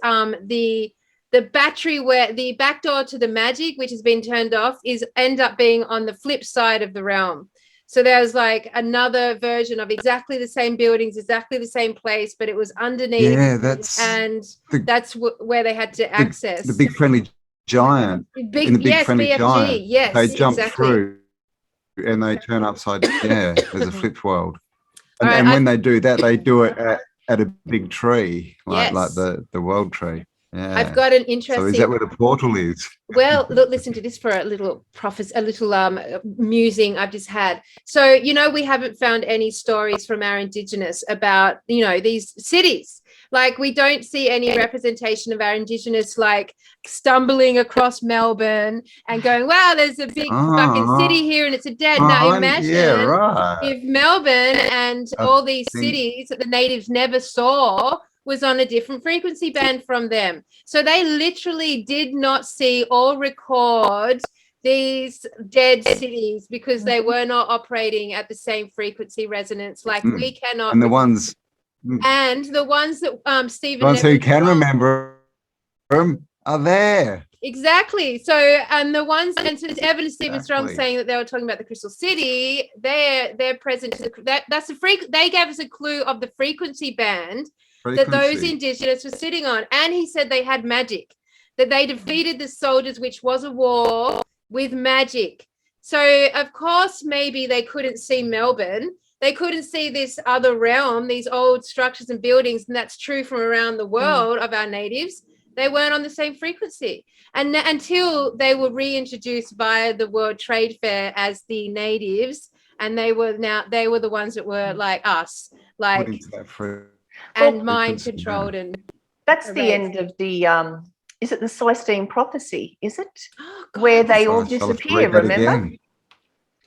the battery where the back door to the magic, which has been turned off, end up being on the flip side of the realm. So there's like another version of exactly the same buildings, exactly the same place, but it was underneath. Yeah, that's where they had to access. The big friendly giant. Big friendly BFG, giant. yes, they jump exactly. through and they turn upside down. Yeah, there's a flipped world. And, right, when they do that, they do it at a big tree, like the world tree. Yeah. I've got an interesting. So is that where the portal is? Well, look, listen to this for a little musing I've just had. So, we haven't found any stories from our Indigenous about, these cities. Like, we don't see any representation of our Indigenous, like, stumbling across Melbourne and going, wow, there's a big fucking city here and it's a dead. Now, imagine if Melbourne and all these cities that the natives never saw was on a different frequency band from them. So they literally did not see or record these dead cities because they were not operating at the same frequency resonance. Like we cannot. And the ones that Stephen. The ones who can remember them are there. Exactly. So, and the ones, and since Evan and Stephen Strong saying that they were talking about the Crystal City, they're present to that's the they gave us a clue of the frequency band that those Indigenous were sitting on. And he said they had magic, that they defeated the soldiers, which was a war, with magic. So, of course, maybe they couldn't see Melbourne. They couldn't see this other realm, these old structures and buildings. And that's true from around the world of our natives. They weren't on the same frequency. And until they were reintroduced via the World Trade Fair as the natives, and they were the ones that were like us, like and mind controlled. And that's the end of the is it the Celestine prophecy, is it? Where they all disappear, remember?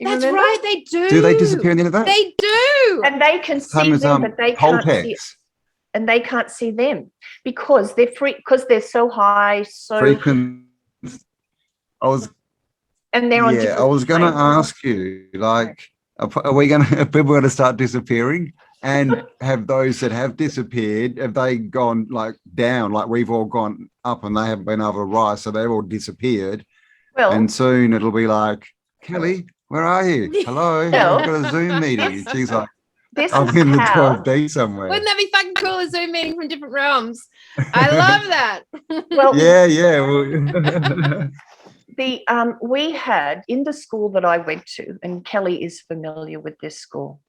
That's right, they do. Do they disappear in the end of that? They do. And they can see them, but they can't see it. And they can't see them because they're so high, so frequent. And they're on different I was going to ask you, like, are people going to start disappearing? And have those that have disappeared, have they gone like down, like we've all gone up and they haven't been able to rise, so they've all disappeared? Well, and soon it'll be like, Kelly, where are you? Hello, I've got a Zoom meeting. She's like, I'm in the 12D somewhere. Wouldn't that be fucking cool, a Zoom meeting from different realms? I love that. Well, yeah. We had in the school that I went to, and Kelly is familiar with this school.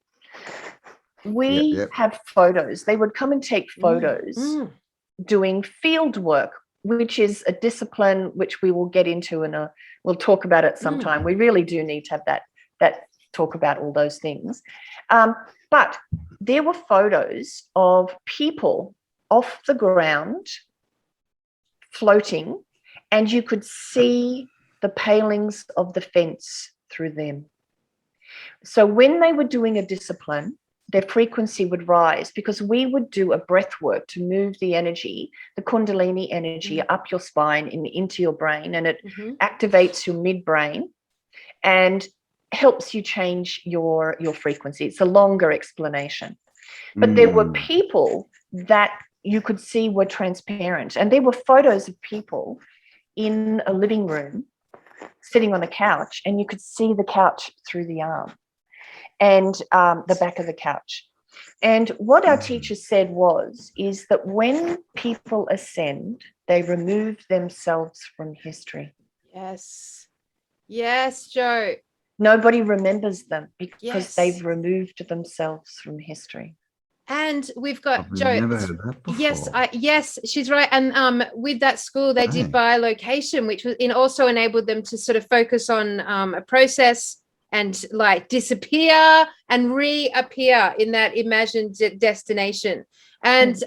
We have photos. They would come and take photos doing field work which is a discipline which we will get into we'll talk about it sometime. We really do need to have that talk about all those things. But there were photos of people off the ground floating, and you could see the palings of the fence through them. So when they were doing a discipline, their frequency would rise, because we would do a breath work to move the energy, the Kundalini energy, up your spine and into your brain, and it activates your midbrain and helps you change your frequency. It's a longer explanation. But there were people that you could see were transparent, and there were photos of people in a living room sitting on a couch, and you could see the couch through the arm and the back of the couch. And what our teacher said is that when people ascend, they remove themselves from history. Yes, Jo. Nobody remembers them because they've removed themselves from history. And we've got Jo. Never heard that before. Yes, she's right. And with that school, they did bilocation, which also enabled them to sort of focus on a process and like disappear and reappear in that imagined destination. And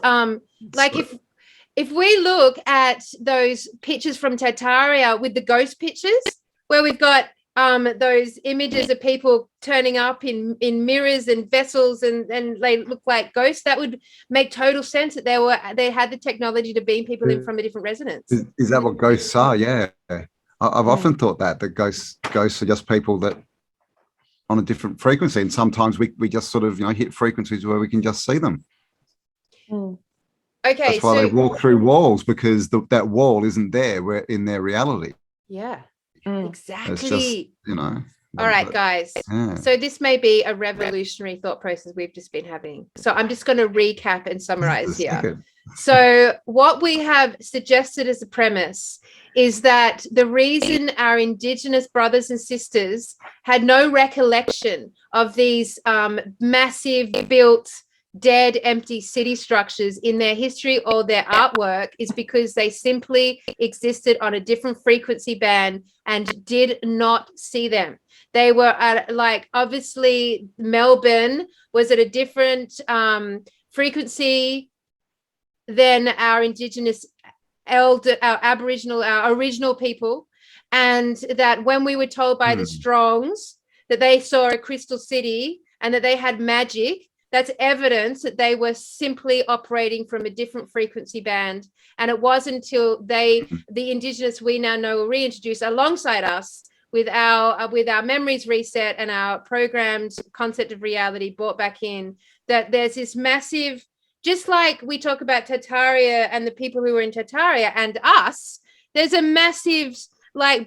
like if we look at those pictures from Tartaria with the ghost pictures, where we've got those images of people turning up in mirrors and vessels and they look like ghosts, that would make total sense that they had the technology to beam people in from a different resonance. Is that what ghosts are? Yeah. I've often thought that ghosts are just people that on a different frequency, and sometimes we just sort of hit frequencies where we can just see them. Okay, that's why they walk through walls, because that wall isn't there. We're in their reality. Yeah, exactly. It's just, all right, guys. So this may be a revolutionary thought process we've just been having. So I'm just going to recap and summarize here. So what we have suggested as a premise is that the reason our Indigenous brothers and sisters had no recollection of these massive built, dead, empty city structures in their history or their artwork is because they simply existed on a different frequency band and did not see them. They were at, obviously Melbourne was at a different frequency than our Indigenous our Aboriginal, our original people, and that when we were told by the Strongs that they saw a crystal city and that they had magic, that's evidence that they were simply operating from a different frequency band. And it wasn't until the Indigenous we now know, were reintroduced alongside us with our memories reset and our programmed concept of reality brought back in, that there's this massive, just like we talk about Tartaria and the people who were in Tartaria and us, there's a massive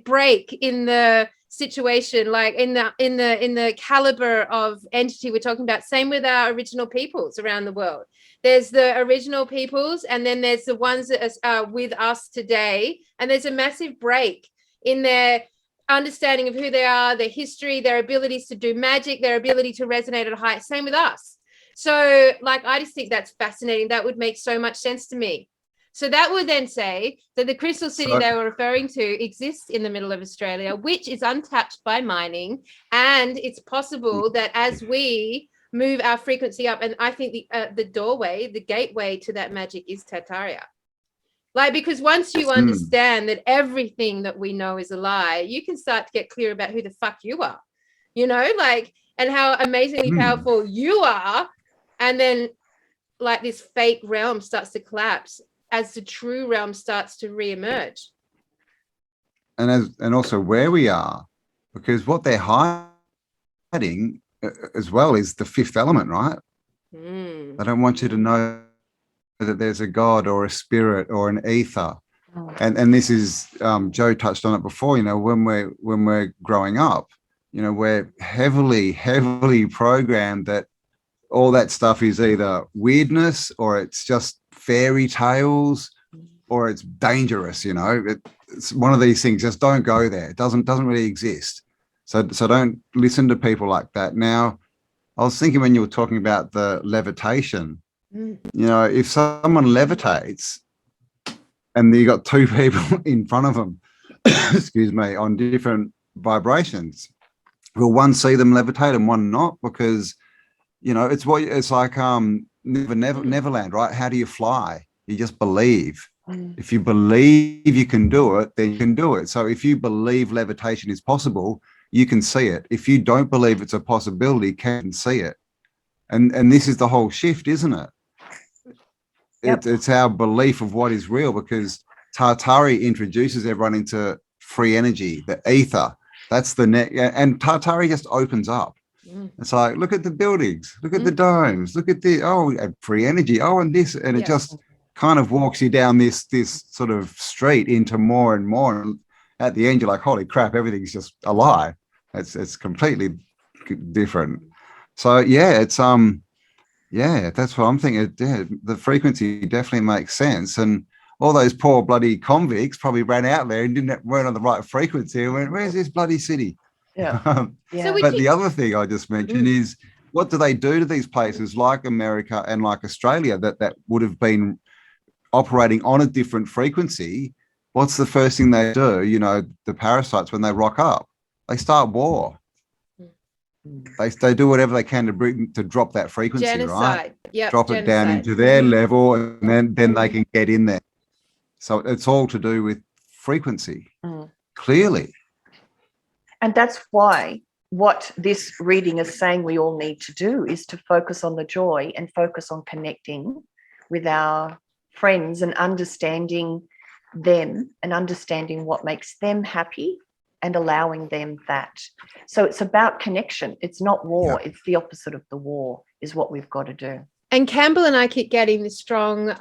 break in the situation, in the caliber of entity we're talking about. Same with our original peoples around the world. There's the original peoples, and then there's the ones that are with us today, and there's a massive break in their understanding of who they are, their history, their abilities to do magic, their ability to resonate at a height. Same with us. So I just think that's fascinating. That would make so much sense to me. So that would then say that the crystal city they were referring to exists in the middle of Australia, which is untapped by mining. And it's possible that as we move our frequency up, and I think the doorway, the gateway to that magic is Tartaria. Because once you understand that everything that we know is a lie, you can start to get clear about who the fuck you are, and how amazingly powerful you are. And then this fake realm starts to collapse as the true realm starts to reemerge. And also where we are, because what they're hiding as well is the fifth element, right? They don't want you to know that there's a God or a spirit or an ether. And this is, Joe touched on it before, when we're growing up, we're heavily programmed that all that stuff is either weirdness or it's just fairy tales or it's dangerous. It's one of these things. Just don't go there. It doesn't really exist. So don't listen to people like that. Now, I was thinking when you were talking about the levitation, if someone levitates, and you got two people in front of them, excuse me, on different vibrations. Will one see them levitate and one not? Because, you know, it's like Neverland, right? How do you fly? You just believe. If you believe you can do it, then you can do it. So if you believe levitation is possible, you can see it. If you don't believe it's a possibility, you can't see it. And this is the whole shift, isn't it? Yep. It's our belief of what is real, because Tartarian introduces everyone into free energy, the ether. That's the net, and Tartarian just opens up. It's like, look at the buildings, look at the domes, look at the free energy, and this, and it just kind of walks you down this sort of street into more and more. And at the end, you're like, holy crap, everything's just a lie. It's completely different. So yeah, it's that's what I'm thinking. Yeah, the frequency definitely makes sense. And all those poor bloody convicts probably ran out there and weren't on the right frequency and went, where's this bloody city? Yeah. But the other thing I just mentioned is, what do they do to these places like America and like Australia that would have been operating on a different frequency? What's the first thing they do? You know, the parasites, when they rock up, they start war. They do whatever they can to drop that frequency, genocide. Right? Drop it down into their level, and then they can get in there. So it's all to do with frequency, clearly. And that's why what this reading is saying we all need to do is to focus on the joy and focus on connecting with our friends and understanding them and understanding what makes them happy and allowing them that. So it's about connection. It's not war. It's the opposite of the war is what we've got to do. And Cambell and I keep getting this strong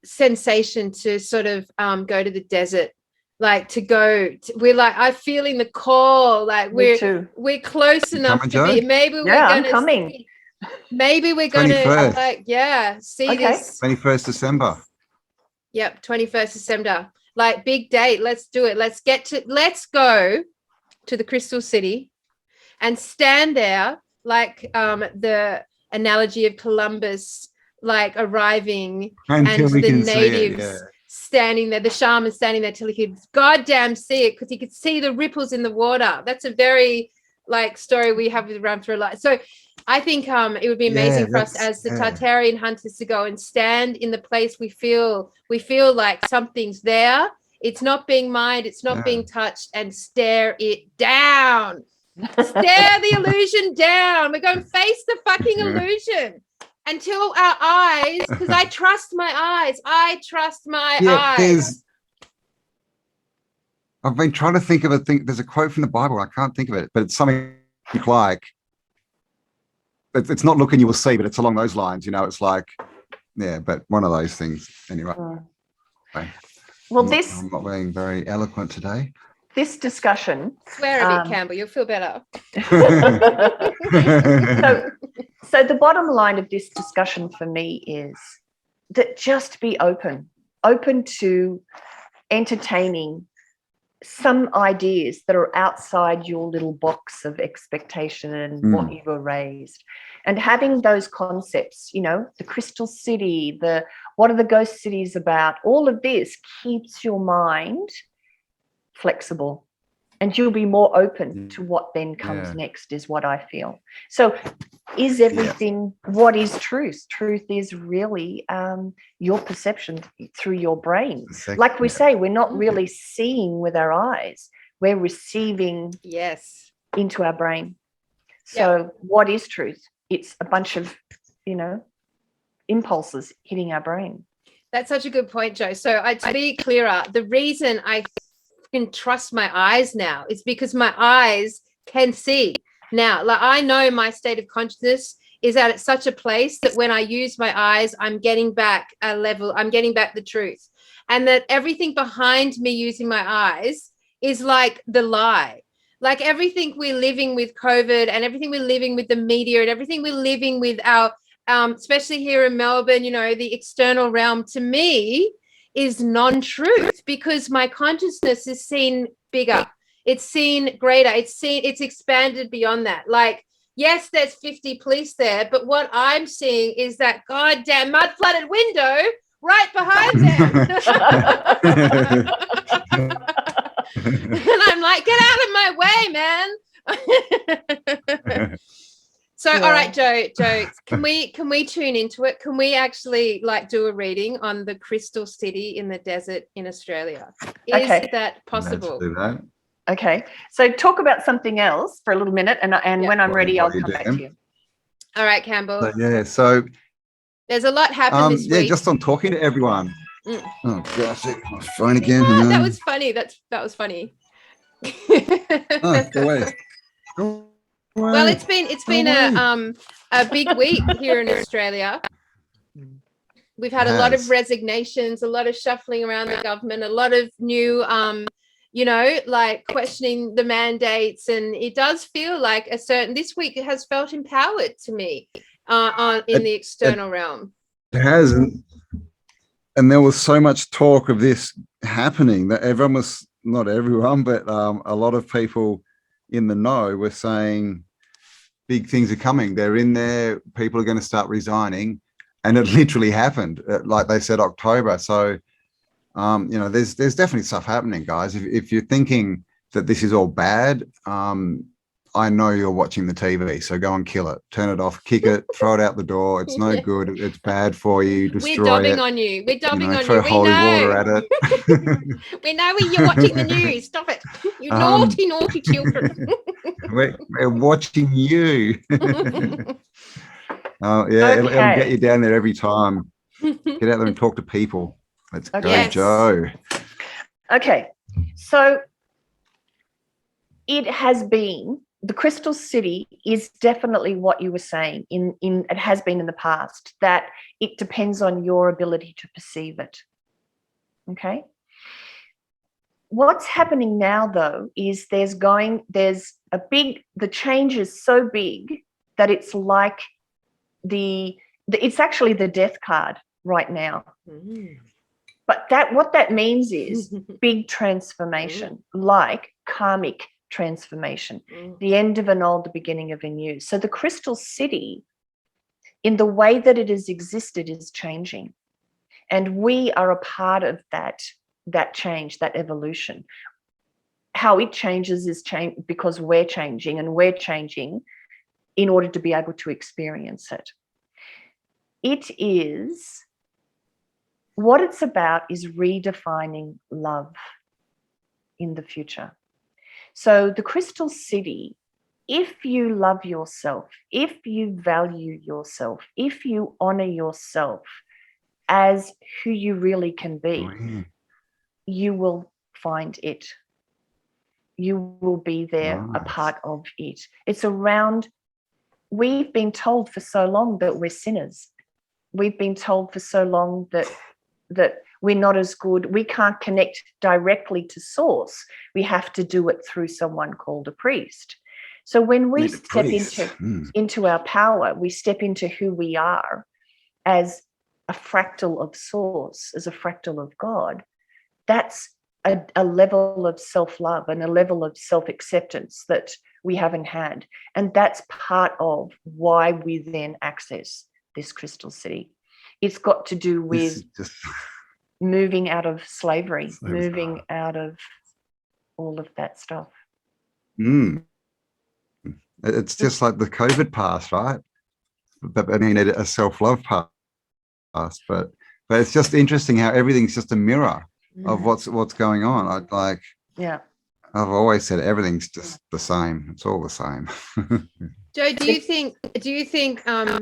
sensation to sort of go to the desert, like to go we're like, I'm feeling the call, like we're close enough to be, maybe we're gonna coming. Maybe we're gonna see this 21st December. Yep, 21st December. Like, big date. Let's do it. Let's go to the Crystal City and stand there like the analogy of Columbus, like arriving and the natives standing there, the shaman standing there till he could goddamn see it, because he could see the ripples in the water. That's a very like story we have with Run Through Life. So I think it would be amazing for us as the Tartarian hunters to go and stand in the place we feel like something's there. It's not being mined, it's not being touched, and stare it down. Stare the illusion down. We're going face the fucking illusion until our eyes, because I trust my eyes. Eyes. I've been trying to think of a thing. There's a quote from the Bible. I can't think of it, but it's something like, it's not look and you will see, but it's along those lines. You know, it's like, but one of those things anyway. Well, I'm not being very eloquent today. This discussion. Swear a bit, Cambell. You'll feel better. So the bottom line of this discussion for me is that just be open to entertaining some ideas that are outside your little box of expectation and what you were raised, and having those concepts, you know, the Crystal City, what are the ghost cities about? All of this keeps your mind flexible, and you'll be more open to what then comes next, is what I feel. So is everything what is truth? Truth is really your perception through your brain. Exactly. Like we say, we're not really seeing with our eyes, we're receiving into our brain. So what is truth? It's a bunch of, you know, impulses hitting our brain. That's such a good point, Jo. So to be clearer, the reason I can trust my eyes now is because my eyes can see now. Like, I know my state of consciousness is at such a place that when I use my eyes, I'm getting back a level, I'm getting back the truth, and that everything behind me using my eyes is like the lie. Like, everything we're living with COVID, and everything we're living with the media, and everything we're living with our especially here in Melbourne, you know, the external realm, to me is non-truth, because my consciousness is seen bigger, it's seen greater, it's expanded beyond that. Like, yes, there's 50 police there, but what I'm seeing is that goddamn mud flooded window right behind them. And I'm like, get out of my way, man. So, all right, Joe, can we tune into it? Can we actually like do a reading on the crystal city in the desert in Australia? Is that possible? Let's do that. Okay, so talk about something else for a little minute, and when I'm ready, I'll come back to you. All right, Cambell. So there's a lot happened this week. Just on talking to everyone. Oh gosh, my phone again. Oh, that was funny. That was funny. Go away. Well, it's been a big week here in Australia. We've had a lot of resignations, a lot of shuffling around the government, a lot of new like questioning the mandates, and it does feel like this week it has felt empowered to me in the external realm. It has, and there was so much talk of this happening that everyone was, not everyone, but a lot of people in the know were saying big things are coming. They're in there. People are going to start resigning, and it literally happened. Like they said, October. So, there's definitely stuff happening, guys. If you're thinking that this is all bad, I know you're watching the TV. So go and kill it. Turn it off. Kick it. Throw it out the door. It's no good. It's bad for you. Destroy We're dubbing it. on you. We're dubbing on you. Throw holy water at it. We know you're watching the news. Stop it. You naughty, naughty children. we're watching you. It'll get you down there every time. Get out there and talk to people. Let's go, Joe. Okay, so it has been, the Crystal City is definitely what you were saying. It has been in the past, that it depends on your ability to perceive it. Okay. What's happening now, though, is the change is so big that it's like it's actually the death card right now. But what that means is big transformation, like karmic transformation, the end of an old, the beginning of a new. So the Crystal City, in the way that it has existed, is changing. And we are a part of that change, that evolution. How it changes is because we're changing, and we're changing in order to be able to experience it. What it's about is redefining love in the future. So the Crystal City, if you love yourself, if you value yourself, if you honor yourself as who you really can be, you will find it. You will be there, a part of it. It's around, we've been told for so long that we're sinners. We've been told for so long that we're not as good. We can't connect directly to source. We have to do it through someone called a priest. So when we step into our power, we step into who we are as a fractal of source, as a fractal of God. That's a level of self-love and a level of self-acceptance that we haven't had. And that's part of why we then access this Crystal City. It's got to do with moving out of slavery, moving out of all of that stuff. It's just like the COVID pass, right? But I mean, a self-love pass. But it's just interesting how everything's just a mirror of what's going on. I've always said everything's just the same. It's all the same. Joe, do you think I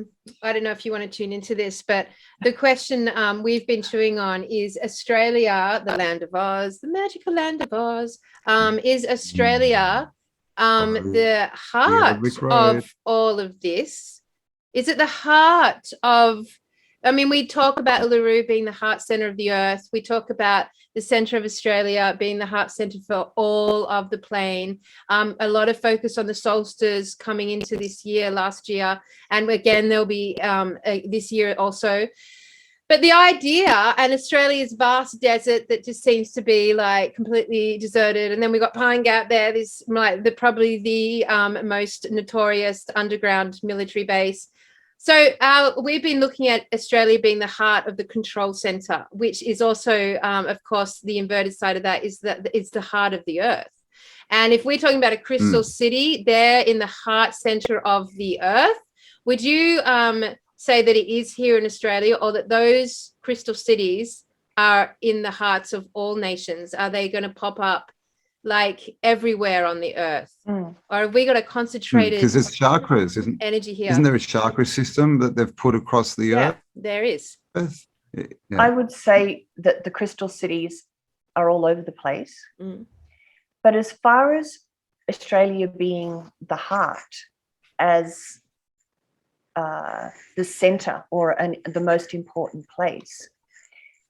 don't know if you want to tune into this, but the question we've been chewing on is Australia, the land of Oz, the magical land of Oz, is Australia the heart of all of this? Is it the heart of, I mean, we talk about Uluru being the heart center of the earth. We talk about the center of Australia being the heart center for all of the plane. A lot of focus on the solstice coming into this year, last year. And again, there'll be this year also. But the idea, and Australia's vast desert that just seems to be like completely deserted. And then we got Pine Gap there, this like probably the most notorious underground military base. So we've been looking at Australia being the heart of the control center, which is also, of course, the inverted side of that is that it's the heart of the earth. And if we're talking about a crystal city, they're in the heart center of the earth. Would you say that it is here in Australia, or that those crystal cities are in the hearts of all nations? Are they going to pop up like everywhere on the earth? Or have we got a concentrated because there's chakras, energy here? Isn't there a chakra system that they've put across the earth? There is. Yeah. I would say that the crystal cities are all over the place. But as far as Australia being the heart as the center or the most important place,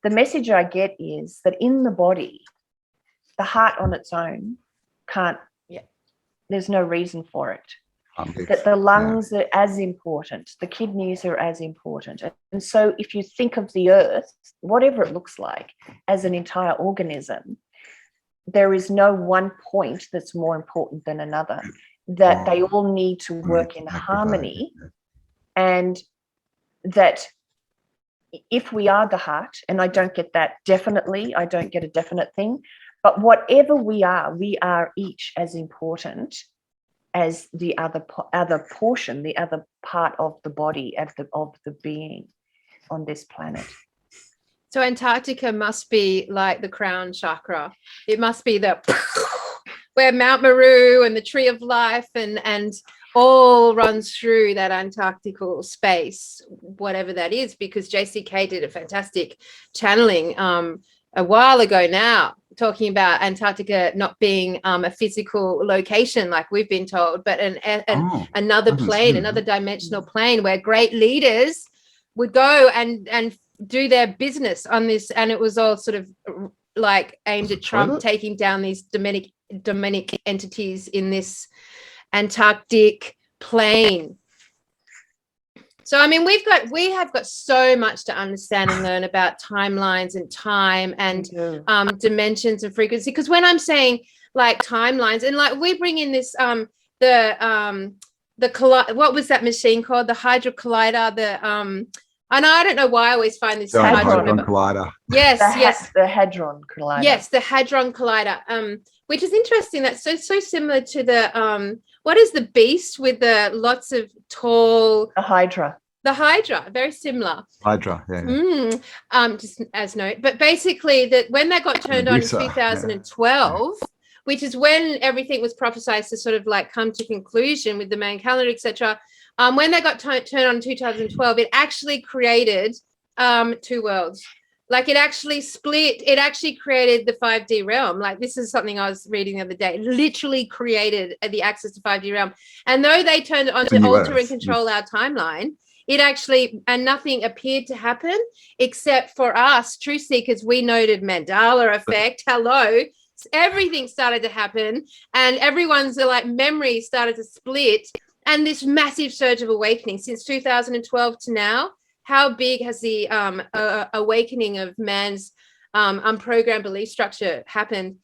the message I get is that in the body, the heart on its own can't, there's no reason for it. That the lungs are as important, the kidneys are as important. And so if you think of the earth, whatever it looks like, as an entire organism, there is no one point that's more important than another, that they all need to work in harmony. And that if we are the heart, and I don't get that definitely, I don't get a definite thing, but whatever we are each as important as the other portion, the other part of the body, of the being on this planet. So Antarctica must be like the crown chakra. It must be the where Mount Mewe and the Tree of Life and all runs through that Antarctical space, whatever that is, because JCK did a fantastic channeling a while ago now, talking about Antarctica not being a physical location like we've been told, but another plane, another dimensional plane where great leaders would go and do their business on this. And it was all sort of like aimed at Trump taking down these demonic entities in this Antarctic plane. So, I mean, we have got so much to understand and learn about timelines and time and dimensions and frequency. Because when I'm saying like timelines, and like we bring in this what was that machine called? The Hydro Collider. And I don't know why I always find this hard to remember. Collider. Yes, the Hadron Collider. Yes, the Hadron Collider. Which is interesting. That's so similar to the what is the beast with the lots of tall? The Hydra. The Hydra, very similar. Hydra, yeah. Just as note, but basically that when that got turned on in 2012, which is when everything was prophesized to sort of like come to conclusion with the main calendar, etc. When they got turned on in 2012, it actually created two worlds. Like it actually split, it actually created the 5D realm. Like this is something I was reading the other day. It literally created the access to 5D realm. And though they turned it on to alter and control our timeline, it actually, and nothing appeared to happen except for us, truth seekers, we noted Mandela effect. Hello. Everything started to happen and everyone's like memory started to split. And this massive surge of awakening since 2012 to now. How big has the awakening of man's unprogrammed belief structure happened?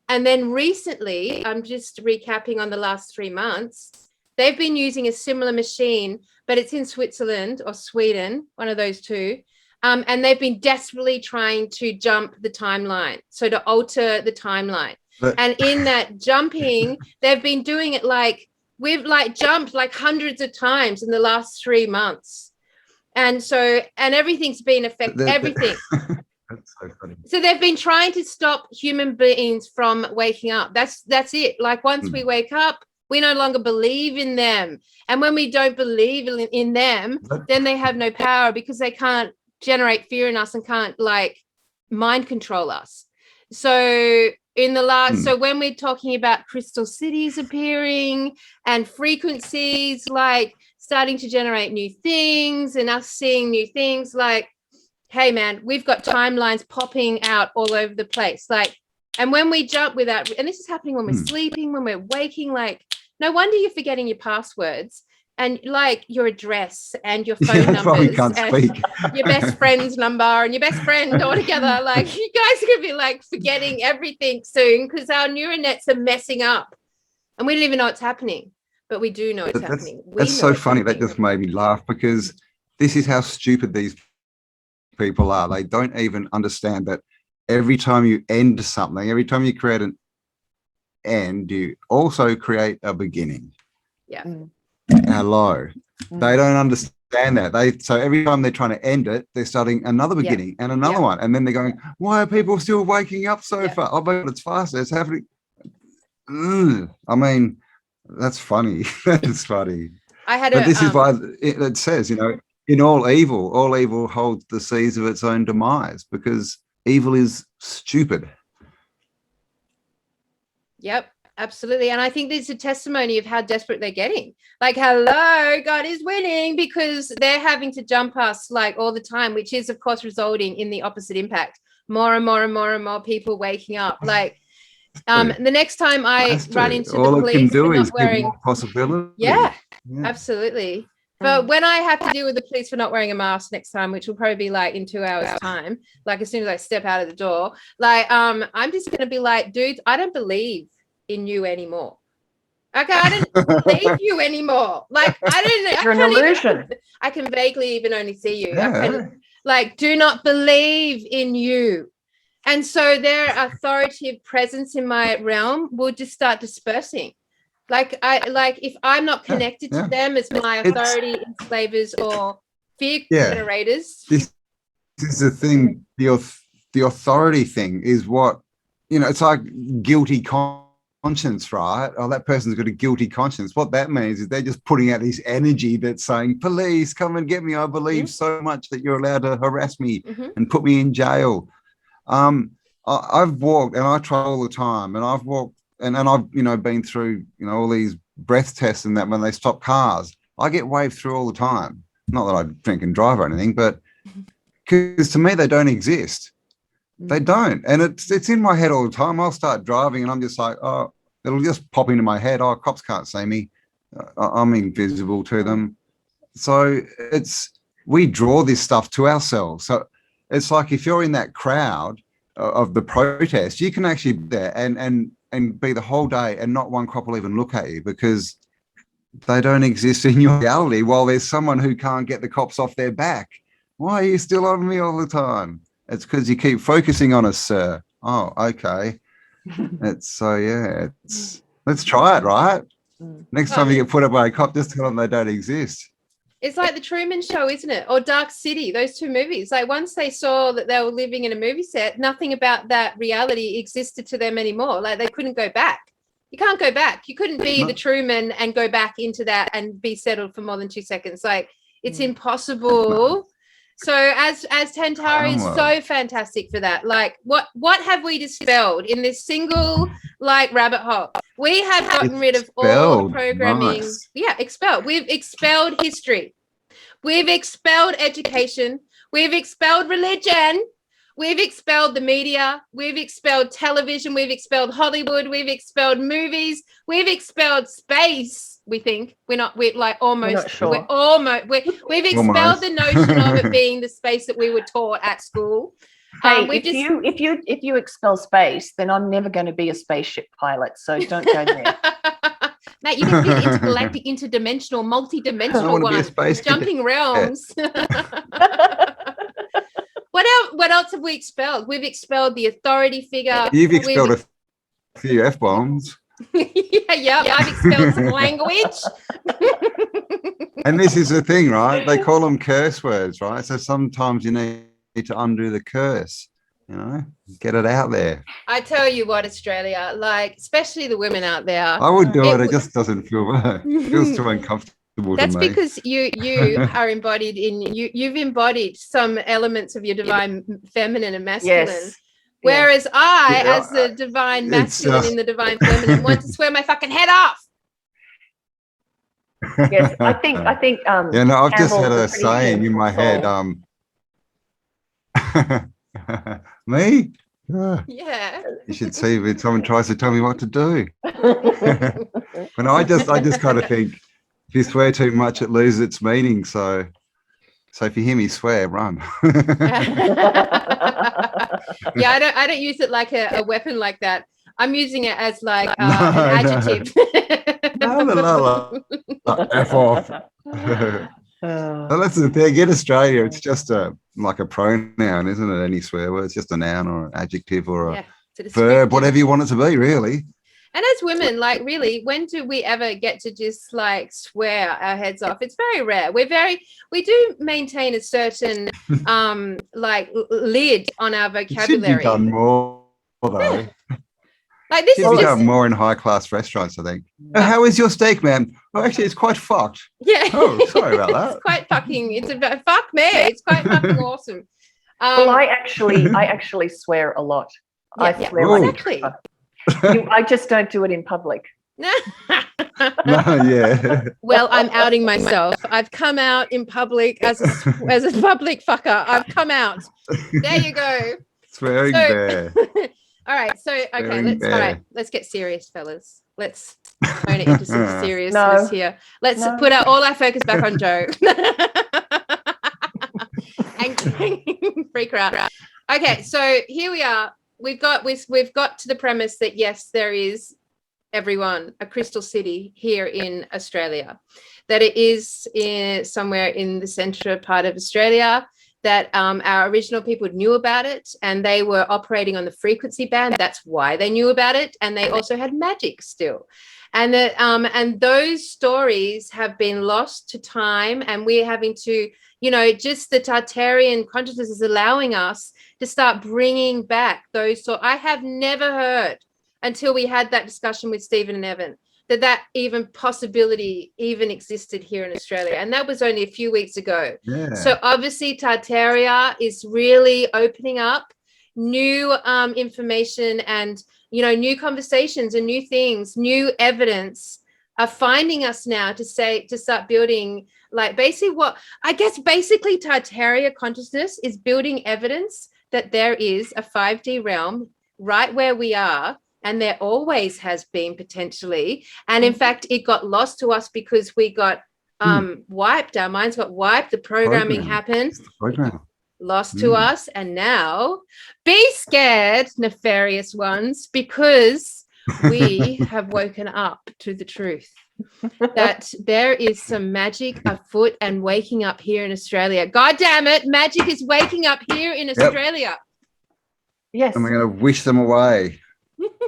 And then recently, I'm just recapping on the last 3 months, they've been using a similar machine, but it's in Switzerland or Sweden, one of those two. And they've been desperately trying to jump the timeline, so to alter the timeline. And in that jumping, they've been doing it like, we've like jumped like hundreds of times in the last 3 months. And so, and everything's been affected, everything. That's so funny. So they've been trying to stop human beings from waking up. That's it. Like once we wake up, we no longer believe in them. And when we don't believe in them, then they have no power because they can't generate fear in us and can't like mind control us. So in the last, so when we're talking about crystal cities appearing and frequencies, like starting to generate new things and us seeing new things, like, hey man, we've got timelines popping out all over the place. Like, and when we jump with that, and this is happening when we're sleeping, when we're waking, like, no wonder you're forgetting your passwords and like your address and your phone numbers and your best friend's number and your best friend all together. Like you guys are going to be like forgetting everything soon because our neural nets are messing up and we don't even know what's happening. But we do know it's happening. That's so funny. That just made me laugh, because this is how stupid these people are. They don't even understand that every time you end something, every time you create an end, you also create a beginning. Yeah. Hello. They don't understand that. So every time they're trying to end it, they're starting another beginning and another one. And then they're going, why are people still waking up so fast? Oh, but it's faster. It's happening. I mean, that's funny. That's funny. But this is why it says, you know, in all evil holds the seeds of its own demise, because evil is stupid. Yep, absolutely. And I think this is a testimony of how desperate they're getting. Like, hello, God is winning, because they're having to jump us like all the time, which is, of course, resulting in the opposite impact. More and more and more and more people waking up. Like, the next time I run into the police for not wearing possibility. Yeah, absolutely. But when I have to deal with the police for not wearing a mask next time, which will probably be like in 2 hours time, like as soon as I step out of the door, like I'm just gonna be like, dude, I don't believe in you anymore. Okay, I don't believe you anymore. Like You're an illusion. I can vaguely even only see you. I can, like, do not believe in you. And so their authoritative presence in my realm will just start dispersing. Like if I'm not connected to them as my authority enslavers or fear generators. This is the thing. The authority thing is what, you know, it's like guilty conscience, right? Oh, that person's got a guilty conscience. What that means is they're just putting out this energy that's saying, police, come and get me. I believe so much that you're allowed to harass me and put me in jail. I've walked, and I try all the time, and I've walked, and I've, you know, been through, you know, all these breath tests and that when they stop cars. I get waved through all the time. Not that I drink and drive or anything, but because to me they don't exist. They don't. And it's in my head all the time. I'll start driving and I'm just like, oh, it'll just pop into my head. Oh, cops can't see me. I'm invisible to them. So we draw this stuff to ourselves. So it's like if you're in that crowd of the protest, you can actually be there and be the whole day and not one cop will even look at you, because they don't exist in your reality, while there's someone who can't get the cops off their back. Why are you still on me all the time? It's because you keep focusing on us, sir. Oh, okay. Let's try it, right? Next time you get put up by a cop, just tell them they don't exist. It's like the Truman Show, isn't it? Or Dark City, those two movies. Like once they saw that they were living in a movie set, nothing about that reality existed to them anymore. Like they couldn't go back. You can't go back. You couldn't be the Truman and go back into that and be settled for more than 2 seconds. Like it's impossible. So as Tantari is so fantastic for that. Like what have we dispelled in this single like rabbit hole? We have gotten rid of all programming. Nice. Yeah, expelled. We've expelled history. We've expelled education. We've expelled religion. We've expelled the media. We've expelled television. We've expelled Hollywood. We've expelled movies. We've expelled space. We think we're like almost. We're not sure. We've expelled the notion of it being the space that we were taught at school. Hey, if you expel space, then I'm never going to be a spaceship pilot. So don't go there. Mate, you can be intergalactic, interdimensional, multi-dimensional one, jumping realms. What else have we expelled? We've expelled the authority figure. You've expelled a few F-bombs. yeah, I've expelled some language. And this is the thing, right? They call them curse words, right? So sometimes you need to undo the curse, you know, get it out there. I tell you what, Australia, like, especially the women out there. I would do it. It just doesn't feel right. It feels too uncomfortable. That's to me. Because you are embodied you've embodied some elements of your divine feminine and masculine. Yes. Whereas as the divine masculine in the divine feminine, want to swear my fucking head off. Yes, I think. I've just had a saying in my head. Me? Yeah. You should see if someone tries to tell me what to do. But I just kind of think if you swear too much, it loses its meaning. So if you hear me swear, run. Yeah, I don't use it like a weapon like that. I'm using it as like an adjective. No, F off. Well, that's the thing. In Australia, it's just like a pronoun, isn't it? Any swear word, it's just a noun or an adjective or a verb, whatever you want it to be, really. And as women, like, really, when do we ever get to just like swear our heads off? It's very rare. We do maintain a certain like lid on our vocabulary. It should be done more, though. Like, this should be done more in high class restaurants, I think. How is your steak, ma'am? Oh, actually, it's quite fucked. Yeah. Oh, sorry about that. It's quite fucking. It's about fuck me. It's quite fucking awesome. Well, I actually swear a lot. I swear exactly. I just don't do it in public. No, yeah. Well, I'm outing myself. I've come out in public as a public fucker. I've come out. There you go. Swearing bear. All right. So okay, let's get serious, fellas. Let's turn it into some seriousness here. Let's put all our focus back on Joe. And freak her out. Okay, so here we are. We've got to the premise that yes, there is a crystal city here in Australia, that it is somewhere in the central part of Australia, that our original people knew about it and they were operating on the frequency band. That's why they knew about it. And they also had magic still. And that and those stories have been lost to time, and we're having to, just the Tartarian consciousness is allowing us to start bringing back those. So I have never heard until we had that discussion with Stephen and Evan that even possibility even existed here in Australia. And that was only a few weeks ago. Yeah. So obviously Tartaria is really opening up new information and, new conversations and new things, new evidence are finding us now to start building, like, basically Tartaria consciousness is building evidence that there is a 5D realm right where we are. And there always has been, potentially. And in fact, it got lost to us because we got wiped. Our minds got wiped. The programming happened. Lost to us. And now, be scared, nefarious ones, because we have woken up to the truth that there is some magic afoot and waking up here in Australia. God damn it, magic is waking up here in Australia. Yes. And we're going to wish them away.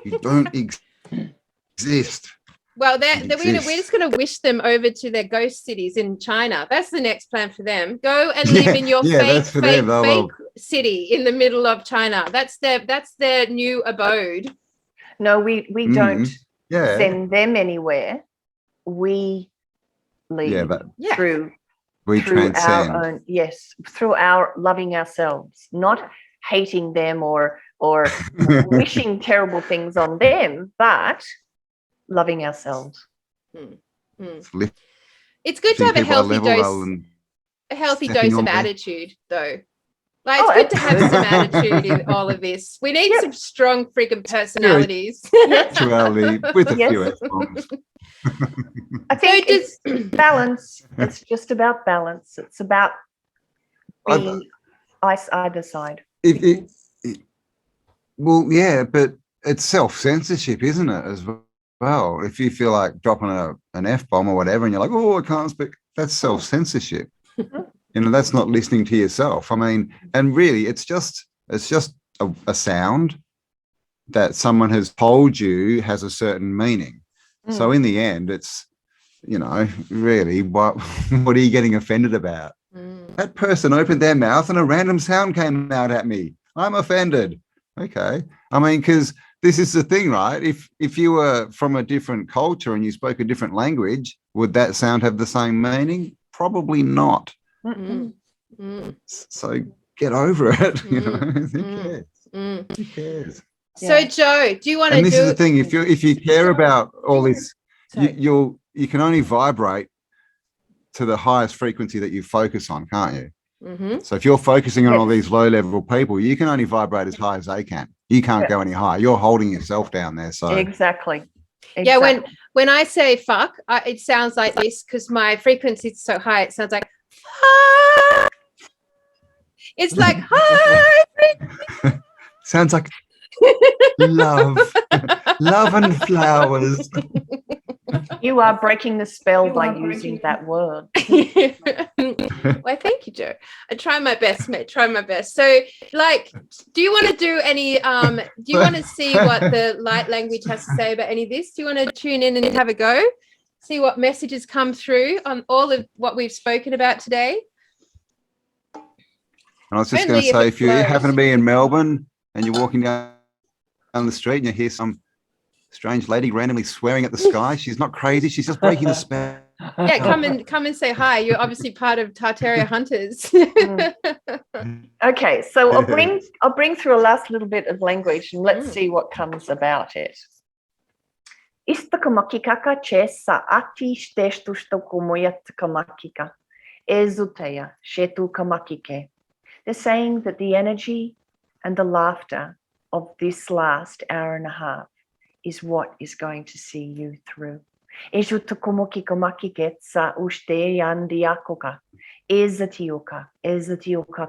You don't exist. Well, we're just going to wish them over to their ghost cities in China. That's the next plan for them. Go and live in your fake city in the middle of China. That's their new abode. No, we don't send them anywhere. We lead through transcend. our own, through our loving ourselves, not hating them or wishing terrible things on them, but loving ourselves. It's good to have a healthy dose of attitude, though. Like, it's good to have some attitude in all of this. We need some strong freaking personalities. Spirituality with a few S-bombs. I think it's balance. It's just about balance. It's about being either side. Well, yeah, but it's self-censorship, isn't it, as well? If you feel like dropping an F-bomb or whatever and you're like, oh, I can't speak, that's self-censorship. That's not listening to yourself. I mean, and really, it's just a sound that someone has told you has a certain meaning. So in the end, it's, really, what are you getting offended about? That person opened their mouth and a random sound came out at me. I'm offended. Okay. I mean, because this is the thing, right? If you were from a different culture and you spoke a different language, would that sound have the same meaning? Probably not. So get over it. Who cares? So Joe, do you want to do? And this is the thing: if you care about all this, you can only vibrate to the highest frequency that you focus on, can't you? So if you're focusing on all these low-level people, you can only vibrate as high as they can. You can't go any higher. You're holding yourself down there. So exactly. Yeah, when I say fuck, it sounds like this because my frequency is so high. It sounds like fuck. It's like hi. Sounds like love and flowers. You are breaking the spell by using that word. Well, thank you, Joe. I try my best, mate. Try my best. So, like, do you want to do any? Do you want to see what the light language has to say about any of this? Do you want to tune in and have a go? See what messages come through on all of what we've spoken about today. And I was just going to say, if you happen to be in Melbourne and you're walking down the street and you hear some strange lady randomly swearing at the sky, she's not crazy, she's just breaking the spell. Yeah, come and say hi. You're obviously part of Tartaria Hunters. Okay, so I'll bring through a last little bit of language and let's see what comes about it. Istakamakikaka chesa ati shteshtushtokumoyatkamakika ezuteya shetukamakike. They're saying that the energy and the laughter of this last hour and a half is what is going to see you through. Ejutukumokikamaki sa ushte yandiakoka. Ezatioka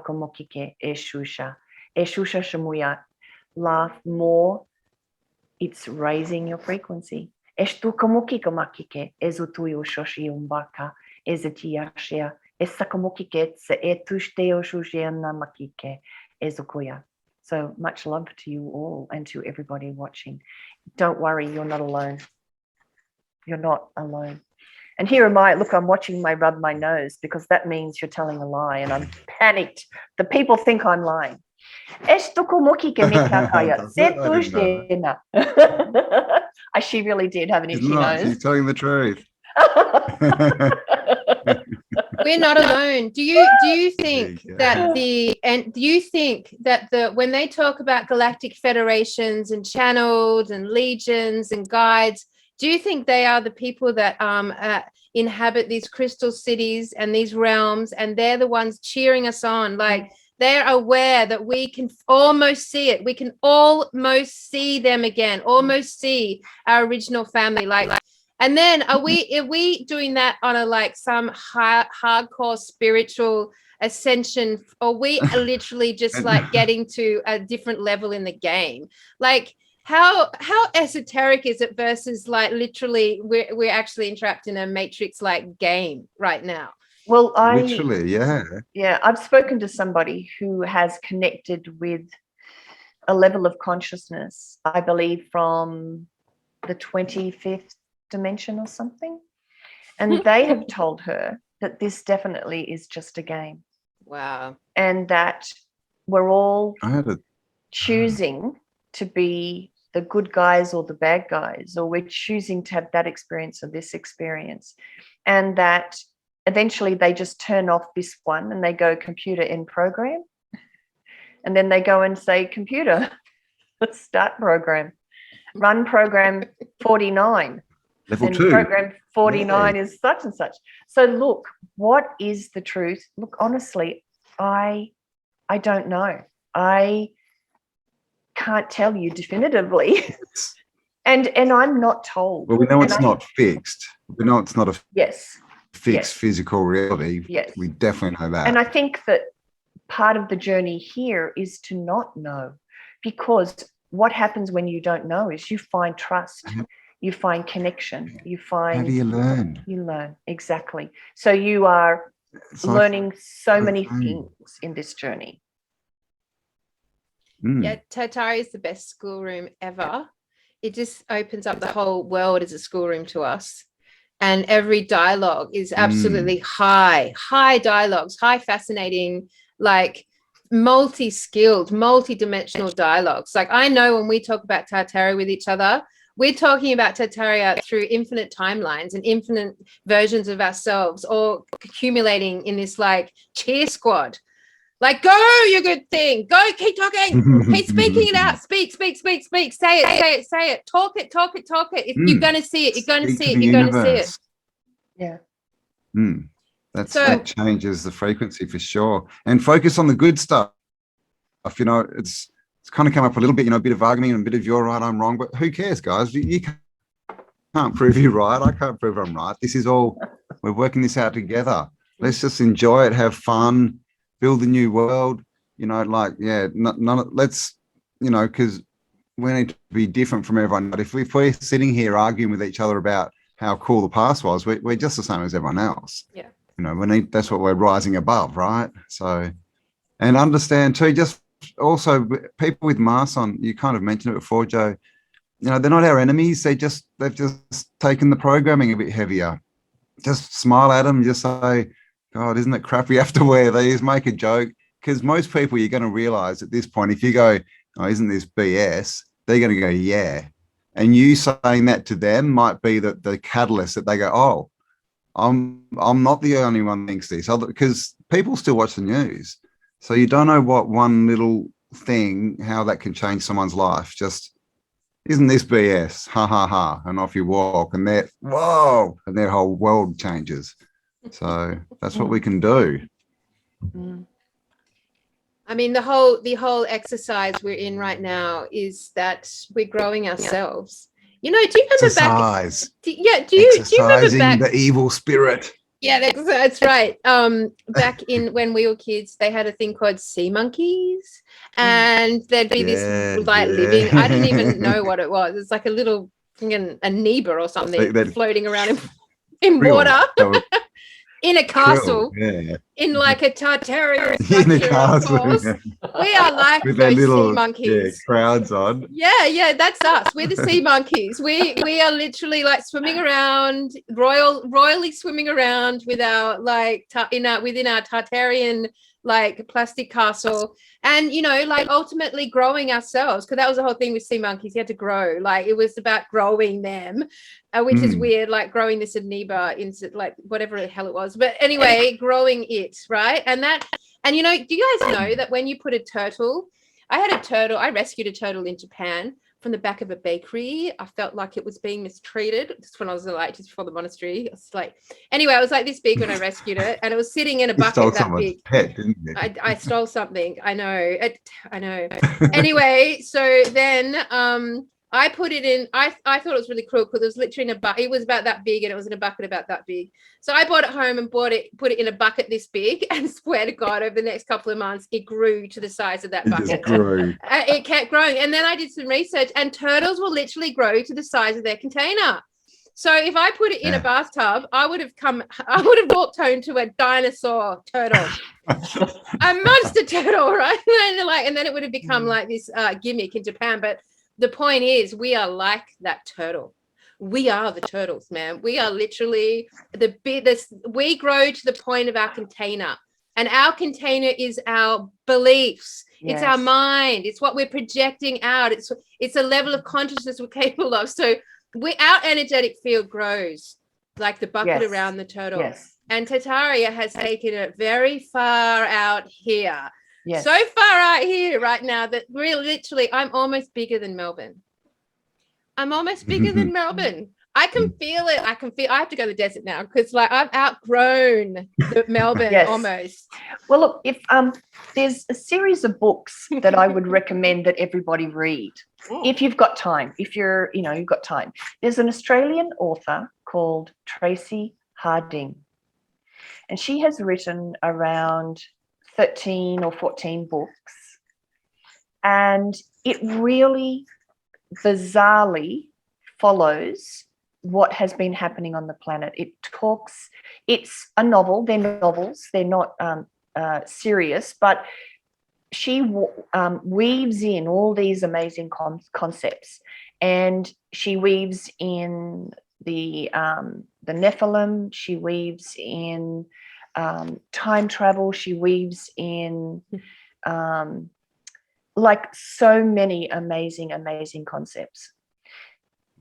komokike eshusha. Eshusha shamuya. Laugh more. It's raising your frequency. Eshtukamokikamaki ezutuyo shoshi umbaka. Ezatiashia. Esakamokike sa etushteo shushiana makike ezukuya. So much love to you all and to everybody watching. Don't worry, you're not alone. You're not alone. And here am I. Look, I'm watching my rub my nose because that means you're telling a lie and I'm panicked. The people think I'm lying. She really did have an itchy nose. She's telling the truth. We're not alone. Do you think that when they talk about galactic federations and channels and legions and guides, do you think they are the people that inhabit these crystal cities and these realms, and they're the ones cheering us on? Like, they're aware that we can almost see it. We can almost see them again, almost see our original family. And then are we doing that on some hardcore spiritual ascension, or we are literally just getting to a different level in the game? Like, how esoteric is it versus literally we're actually entrapped in a matrix game right now? Well, literally, yeah, I've spoken to somebody who has connected with a level of consciousness, I believe, from the 25th dimension or something, and they have told her that this definitely is just a game. Wow. And that we're all choosing to be the good guys or the bad guys, or we're choosing to have that experience or this experience, and that eventually they just turn off this one and they go computer in program, and then they go and say, computer, let's start program, run program 49. Level 2. Program 49 is such and such. So look, what is the truth? Look, honestly, I don't know. I can't tell you definitively. and I'm not told. Well, we know it's not fixed. We know it's not a fixed physical reality. Yes. We definitely know that. And I think that part of the journey here is to not know, because what happens when you don't know is you find trust. You find connection. You find. How do you learn? You learn, exactly. So you are learning so many things in this journey. Yeah, Tartaria is the best schoolroom ever. It just opens up the whole world as a schoolroom to us. And every dialogue is absolutely high dialogues, high fascinating, multi-skilled, multi-dimensional dialogues. I know when we talk about Tartaria with each other, we're talking about Tartaria through infinite timelines and infinite versions of ourselves, all accumulating in this cheer squad. Go, you good thing. Go, keep talking. Keep speaking it out. Speak. Say it. Talk it. You're going to see it. You're going to see it. You're going to see it. Yeah. That changes the frequency for sure. And focus on the good stuff. It's kind of come up a little bit, a bit of arguing and a bit of you're right, I'm wrong, but who cares, guys? You can't prove you're right. I can't prove I'm right. This is all, we're working this out together. Let's just enjoy it, have fun, build a new world, let's, because we need to be different from everyone. But if we're sitting here arguing with each other about how cool the past was. We're just the same as everyone else. Yeah. You know, that's what we're rising above, right? So, and understand too, just also people with masks on, you kind of mentioned it before, Joe, you know, they're not our enemies. They've just taken the programming a bit heavier. Just smile at them, just say, God, isn't it crap we have to wear these? Make a joke. Because most people, you're going to realize at this point, if you go, oh, isn't this BS? They're going to go, yeah. And you saying that to them might be the catalyst that they go, oh, I'm not the only one that thinks this. Because people still watch the news. So you don't know what one little thing, how that can change someone's life. Just, isn't this BS? Ha, ha, ha. And off you walk. And they're, whoa. And their whole world changes. So that's what we can do. I mean, the whole exercise we're in right now is that we're growing ourselves. You know, do you remember exercise. Back? Do you remember back? The evil spirit. Yeah, that's right. Back in when we were kids, they had a thing called sea monkeys, and there'd be this living. I didn't even know what it was. It's like a little amoeba or something floating around in water. In a castle, in like a Tartarian structure, in a castle, of course. We are like with those sea monkeys. Crowds on. Yeah, that's us. We're the sea monkeys. We are literally like swimming around, royally swimming around with our within our Tartarian like plastic castle, and you know, like ultimately growing ourselves, because that was the whole thing with sea monkeys. You had to grow, like it was about growing them, which is weird, like growing this amoeba into like whatever the hell it was, but anyway, growing it, right? And you know, do you guys know that when you put a turtle, I rescued a turtle in Japan from the back of a bakery. I felt like it was being mistreated. Just when I was like, just before the monastery. It's like, anyway, I was like this big when I rescued it, and it was sitting in a bucket that big. Pet, didn't you? I stole something. I know. Anyway, so then I put it in. I thought it was really cool because it was literally in a bucket. It was about that big, and it was in a bucket about that big. So I brought it home and put it in a bucket this big, and swear to God, over the next couple of months, it grew to the size of that bucket. It kept growing, and then I did some research, and turtles will literally grow to the size of their container. So if I put it in a bathtub, I would have walked home to a dinosaur turtle, a monster turtle, right? And then it would have become like this gimmick in Japan. But the point is, we are like that turtle. We are the turtles, man. We are literally we grow to the point of our container, and our container is our beliefs. Yes. It's our mind. It's what we're projecting out. It's a level of consciousness we're capable of. So our energetic field grows like the bucket around the turtle. Yes. And Tartaria has taken it very far out here. Yes. So far out here right now that we're literally, I'm almost bigger than Melbourne. I'm almost bigger than Melbourne. I can feel it. I have to go to the desert now because like I've outgrown Melbourne almost. Well, look, if there's a series of books that I would recommend that everybody read. If you've got time, you've got time. There's an Australian author called Tracy Harding, and she has written around 13 or 14 books, and it really bizarrely follows what has been happening on the planet. It's a novel. They're novels. They're not serious, but she weaves in all these amazing concepts, and she weaves in the Nephilim. She weaves in time travel. She weaves in like so many amazing concepts.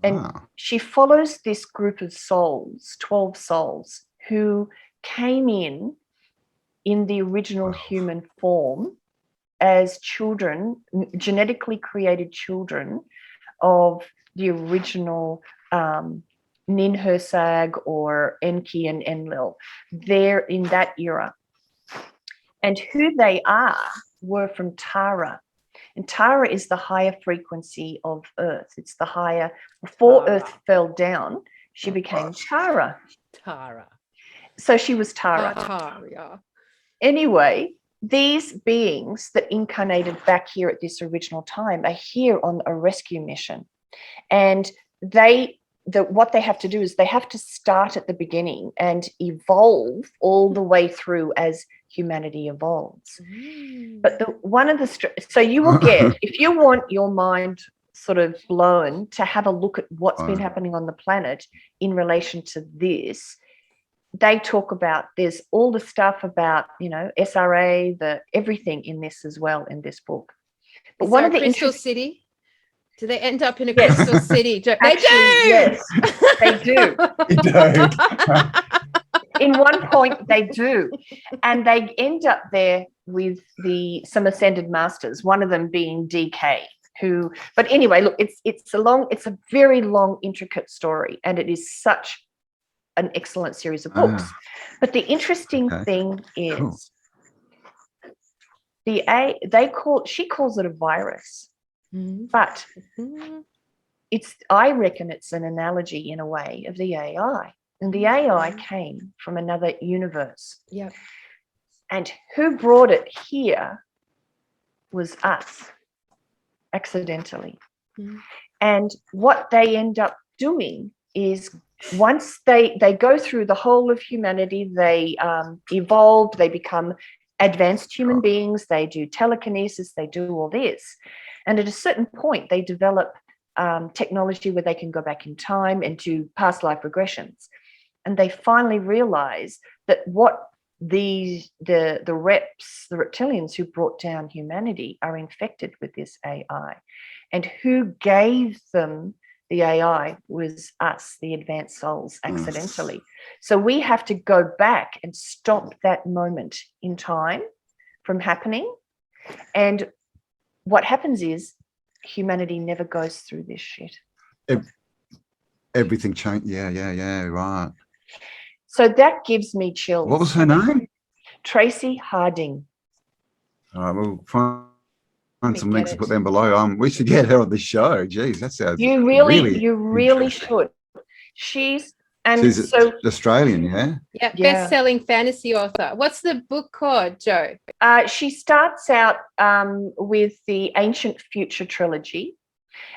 And she follows this group of souls, 12 souls, who came in the original human form as children, genetically created children of the original Ninhursag or Enki and Enlil. They're in that era. And who they were from Tara. And Tara is the higher frequency of Earth. It's the higher, before Earth fell down, she became Tara. So she was Tara. Anyway, these beings that incarnated back here at this original time are here on a rescue mission. And they what they have to do is they have to start at the beginning and evolve all the way through as humanity evolves. But so you will get, if you want your mind sort of blown, to have a look at what's been happening on the planet in relation to this. They talk about, there's all the stuff about, SRA, everything in this as well, in this book. But one of the Crystal City. Do they end up in a Yes. crystal city? Actually, yes, they do. They do. In one point, they do. And they end up there with some ascended masters, one of them being DK, but anyway, look, it's a very long, intricate story, and it is such an excellent series of books. But the interesting thing is she calls it a virus. But I reckon it's an analogy in a way of the AI. And the AI came from another universe. Yeah. And who brought it here was us, accidentally. And what they end up doing is, once they go through the whole of humanity, they evolve, they become advanced human beings, they do telekinesis, they do all this. And at a certain point, they develop technology where they can go back in time and do past life regressions. And they finally realize that what the reps, the reptilians who brought down humanity, are infected with this AI. And who gave them the AI was us, the advanced souls, accidentally. So we have to go back and stop that moment in time from happening. And what happens is humanity never goes through this shit. Everything changed. Yeah, right. So that gives me chills. What was her name? Tracy Harding. All right, we'll find some links and put them below. We should get her on the show. Geez, that sounds you really should. She's Australian, yeah? Yeah, best-selling fantasy author. What's the book called, Jo? She starts out with the Ancient Future trilogy.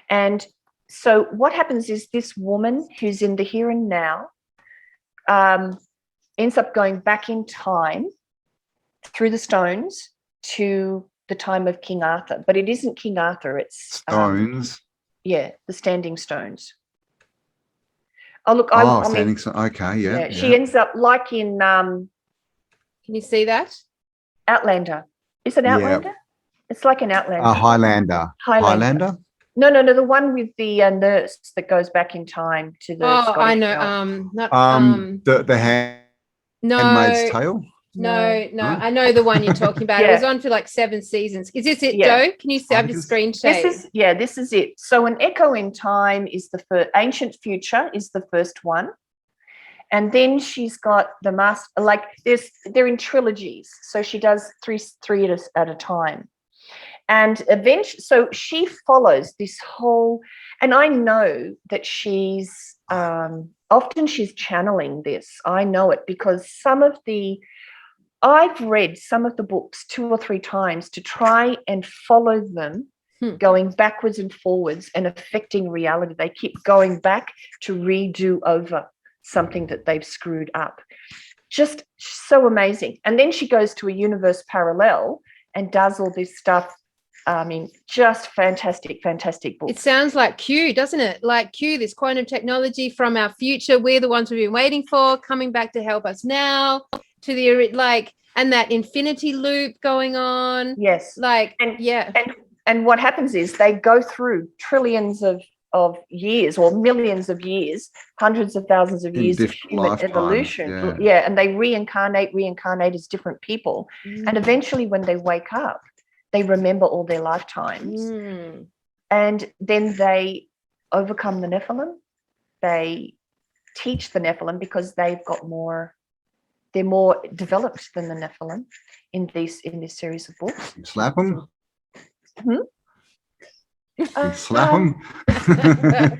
And so what happens is, this woman who's in the here and now ends up going back in time through the stones to the time of King Arthur. But it isn't King Arthur, it's stones. The standing stones. Oh, look, standing stones. Okay, yeah. She ends up like in can you see that? Outlander. Is it Outlander? It's like an Outlander. Highlander. Highlander? No, the one with the nurse that goes back in time to the Scottish I know. Belle. Handmaid's Tale? No, I know the one you're talking about. It was on for like 7 seasons. Is this it, Jo? Can you see? I've just screen share. This is it. So An Echo in Time is the first. Ancient Future is the first one. And then she's got the master, like they're in trilogies. So she does three at a time. And eventually, so she follows this whole, and I know that she's, often she's channeling this. I know it because I've read some of the books 2 or 3 times to try and follow them, going backwards and forwards and affecting reality. They keep going back to redo over something that they've screwed up. Just so amazing. And then she goes to a universe parallel and does all this stuff. I mean, just fantastic book. It sounds like Q, doesn't it? Like Q, this quantum technology from our future. We're the ones we've been waiting for, coming back to help us now. To the and that infinity loop going on. Yes. And what happens is they go through trillions of years or millions of years, hundreds of thousands of years of human evolution. And they reincarnate as different people. And eventually when they wake up, they remember all their lifetimes. And then they overcome the Nephilim. They teach the Nephilim because they've got more. They're more developed than the Nephilim in this series of books. Slap them? Slap them?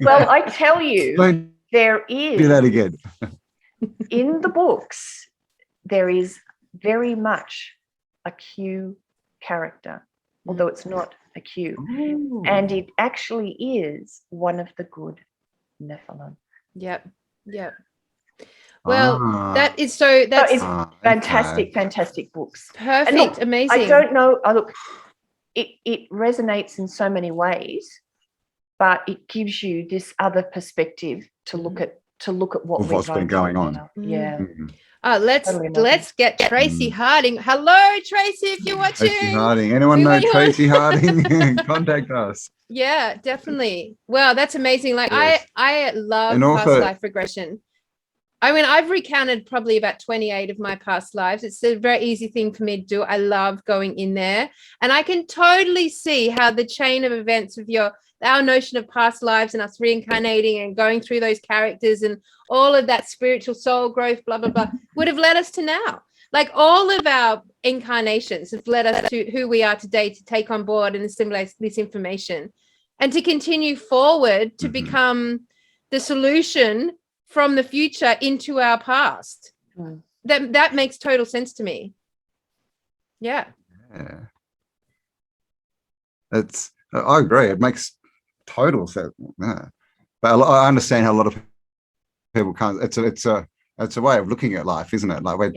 Well, I tell you, there is... Do that again. In the books, there is very much a Q character, although it's not a Q. Ooh. And it actually is one of the good Nephilim. Yep. Well, that's fantastic, fantastic books. Perfect, look, amazing. I don't know. Look, it resonates in so many ways, but it gives you this other perspective to look at what's been going on. Yeah. Let's get Tracy Harding. Hello, Tracy, if you're watching. Tracy Harding. Anyone know Tracy Harding? Contact us. Yeah, definitely. Wow, that's amazing. Like yes. I love past life regression. I mean, I've recounted probably about 28 of my past lives. It's a very easy thing for me to do. I love going in there, and I can totally see how the chain of events of our notion of past lives and us reincarnating and going through those characters and all of that spiritual soul growth, blah, blah, blah, would have led us to now. Like all of our incarnations have led us to who we are today, to take on board and assimilate this information and to continue forward to become the solution from the future into our past. That makes total sense to me. Yeah. I agree. It makes total sense. Yeah. But I understand how a lot of people can't. It's a way of looking at life, isn't it? Like we're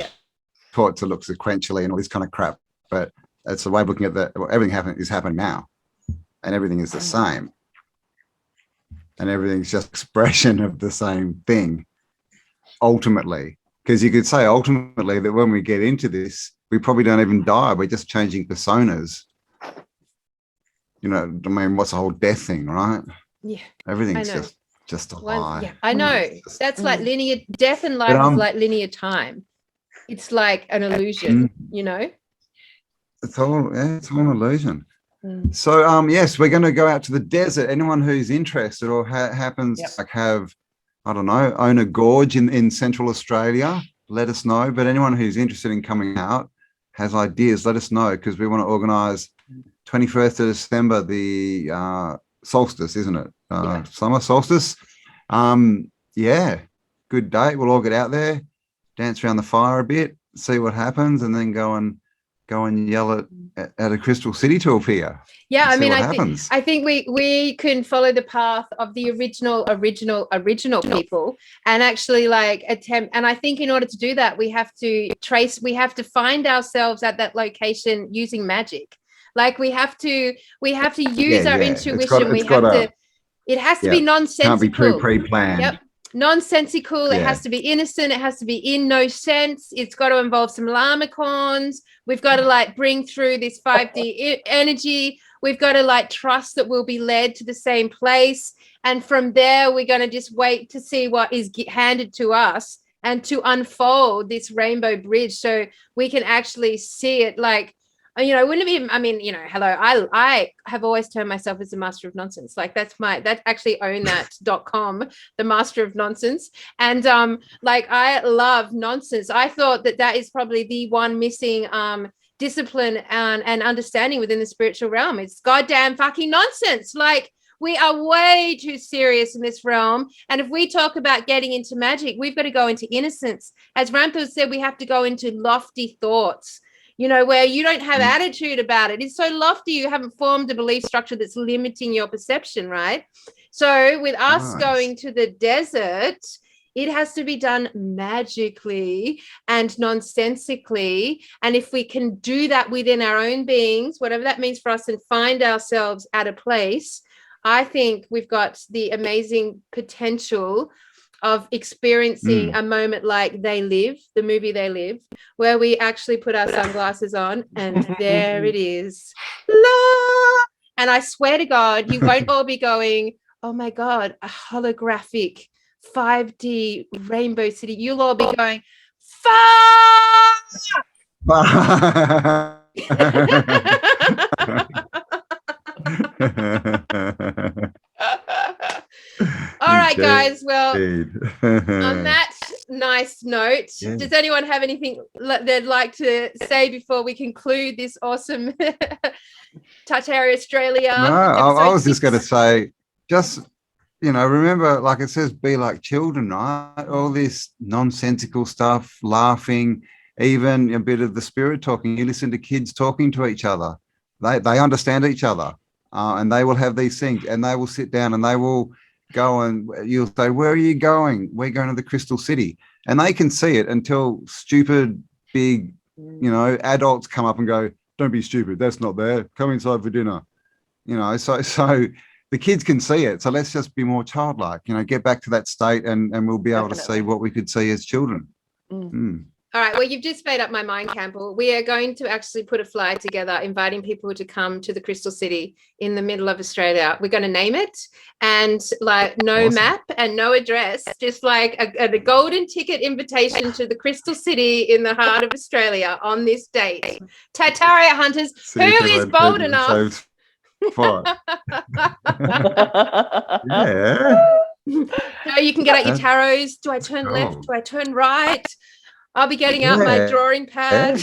taught to look sequentially and all this kind of crap, but it's a way of looking at everything is happening now, and everything is the same, and everything's just expression of the same thing. Ultimately, because you could say ultimately that when we get into this, we probably don't even die. We're just changing personas. You know, I mean, what's the whole death thing, right? Yeah. Everything's just a lie. Yeah, I know. That's like linear death and life is like linear time. It's like an illusion, you know? It's all an illusion. So yes, we're going to go out to the desert. Anyone who's interested or happens to own a gorge in Central Australia, let us know. But anyone who's interested in coming out, has ideas, let us know, because we want to organise 21st of December, the solstice, isn't it? Summer solstice. Good date. We'll all get out there, dance around the fire a bit, see what happens, and then go and yell at a Crystal City to appear. Yeah, I mean, I think we can follow the path of the original people and actually like attempt. And I think in order to do that, we have to find ourselves at that location using magic. Like we have to use our intuition. It has to be nonsensical. Can't be pre-planned. Yep. Nonsensical. It has to be innocent. It has to be in no sense. It's got to involve some llamacorns. We've got to like bring through this 5D energy. We've got to like trust that we'll be led to the same place. And from there, we're going to just wait to see what is handed to us and to unfold this rainbow bridge so we can actually see it. Like, you know, wouldn't it be, I mean, you know, hello, I have always termed myself as a master of nonsense. Like that actually own that.com, the master of nonsense. And like, I love nonsense. I thought that is probably the one missing discipline and understanding within the spiritual realm. It's goddamn fucking nonsense. Like we are way too serious in this realm. And if we talk about getting into magic, we've got to go into innocence. As Ramtha said, we have to go into lofty thoughts, you know, where you don't have attitude about it. It's so lofty, you haven't formed a belief structure that's limiting your perception, right? So with us going to the desert, it has to be done magically and nonsensically. And if we can do that within our own beings, whatever that means for us, and find ourselves at a place, I think we've got the amazing potential of experiencing a moment like They Live, the movie They Live, where we actually put our sunglasses on and there it is. La! And I swear to God, you won't all be going, oh my God, a holographic 5D rainbow city. You'll all be going, fuck! All right, guys. Well, on that nice note, does anyone have anything they'd like to say before we conclude this awesome Tartaria Australia? No, I was just going to say, just, you know, remember, like it says, be like children, right? All this nonsensical stuff, laughing, even a bit of the spirit talking. You listen to kids talking to each other. They understand each other, and they will have these things, and they will sit down and they will go and you'll say, where are you going? We're going to the Crystal City. And they can see it until stupid, big, adults come up and go, don't be stupid. That's not there. Come inside for dinner. So the kids can see it. So let's just be more childlike, get back to that state and we'll be able to see what we could see as children. All right. Well, you've just made up my mind, Campbell. We are going to actually put a flyer together inviting people to come to the Crystal City in the middle of Australia. We're going to name it, and no map and no address, just like a golden ticket invitation to the Crystal City in the heart of Australia on this date. Tartaria hunters, who is bold enough? Yeah. So you can get out your tarots. Do I turn left? Do I turn right? I'll be getting out my drawing pad.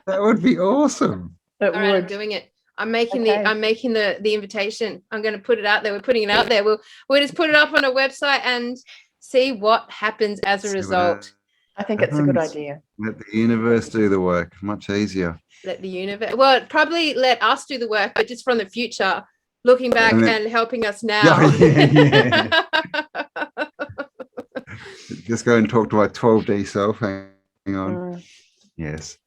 That would be awesome. All right, I'm doing it. I'm making the invitation. I'm going to put it out there. We're putting it out there. We'll just put it up on a website and see what happens as a result. I think it's a good idea. Let the universe do the work. Much easier. Let the universe. Well, probably let us do the work, but just from the future, looking back and helping us now. Yeah. Just go and talk to my 12D self. Hang on. Yes.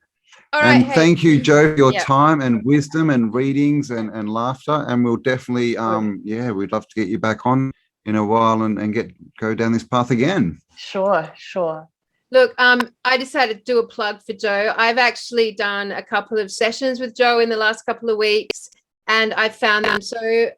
All right. And thank you, Jo, for your time and wisdom and readings and laughter. And we'll definitely, we'd love to get you back on in a while and go down this path again. Sure. Look, I decided to do a plug for Jo. I've actually done a couple of sessions with Jo in the last couple of weeks, and I found them so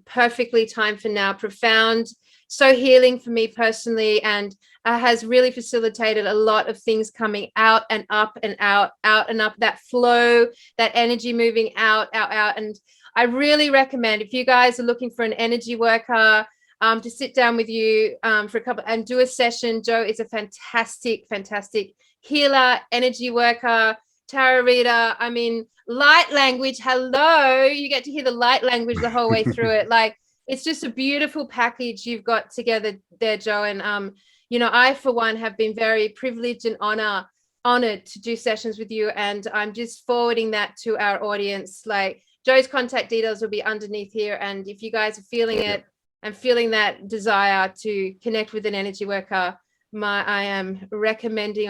perfectly timed for now, profound, so healing for me personally, and has really facilitated a lot of things coming out and up and out and up, that flow, that energy moving out. And I really recommend, if you guys are looking for an energy worker, to sit down with you for a couple and do a session. Jo is a fantastic healer, energy worker, tarot reader. I mean, light language. Hello, you get to hear the light language the whole way through it. Like, it's just a beautiful package you've got together there, Jo. And I for one have been very privileged and honored to do sessions with you, and I'm just forwarding that to our audience. Like, Jo's contact details will be underneath here, and if you guys are feeling it and feeling that desire to connect with an energy worker, I'm recommending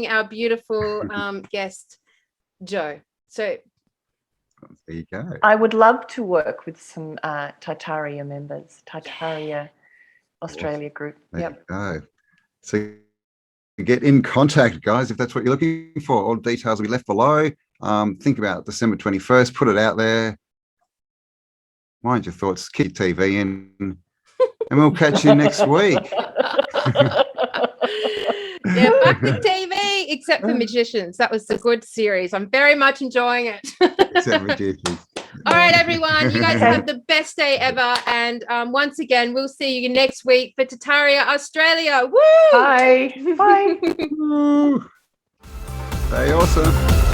our beautiful guest, Jo. So there you go. I would love to work with some Tartaria members, Tartaria Australia group. There you go. So get in contact, guys, if that's what you're looking for. All details will be left below. Think about December 21st, put it out there. Mind your thoughts, keep your TV in, and we'll catch you next week. Yeah, back to TV, except for Magicians. That was a good series. I'm very much enjoying it. Except Magicians. All right, everyone, you guys have the best day ever. And once again, we'll see you next week for Tartaria Australia. Woo! Bye. Stay awesome.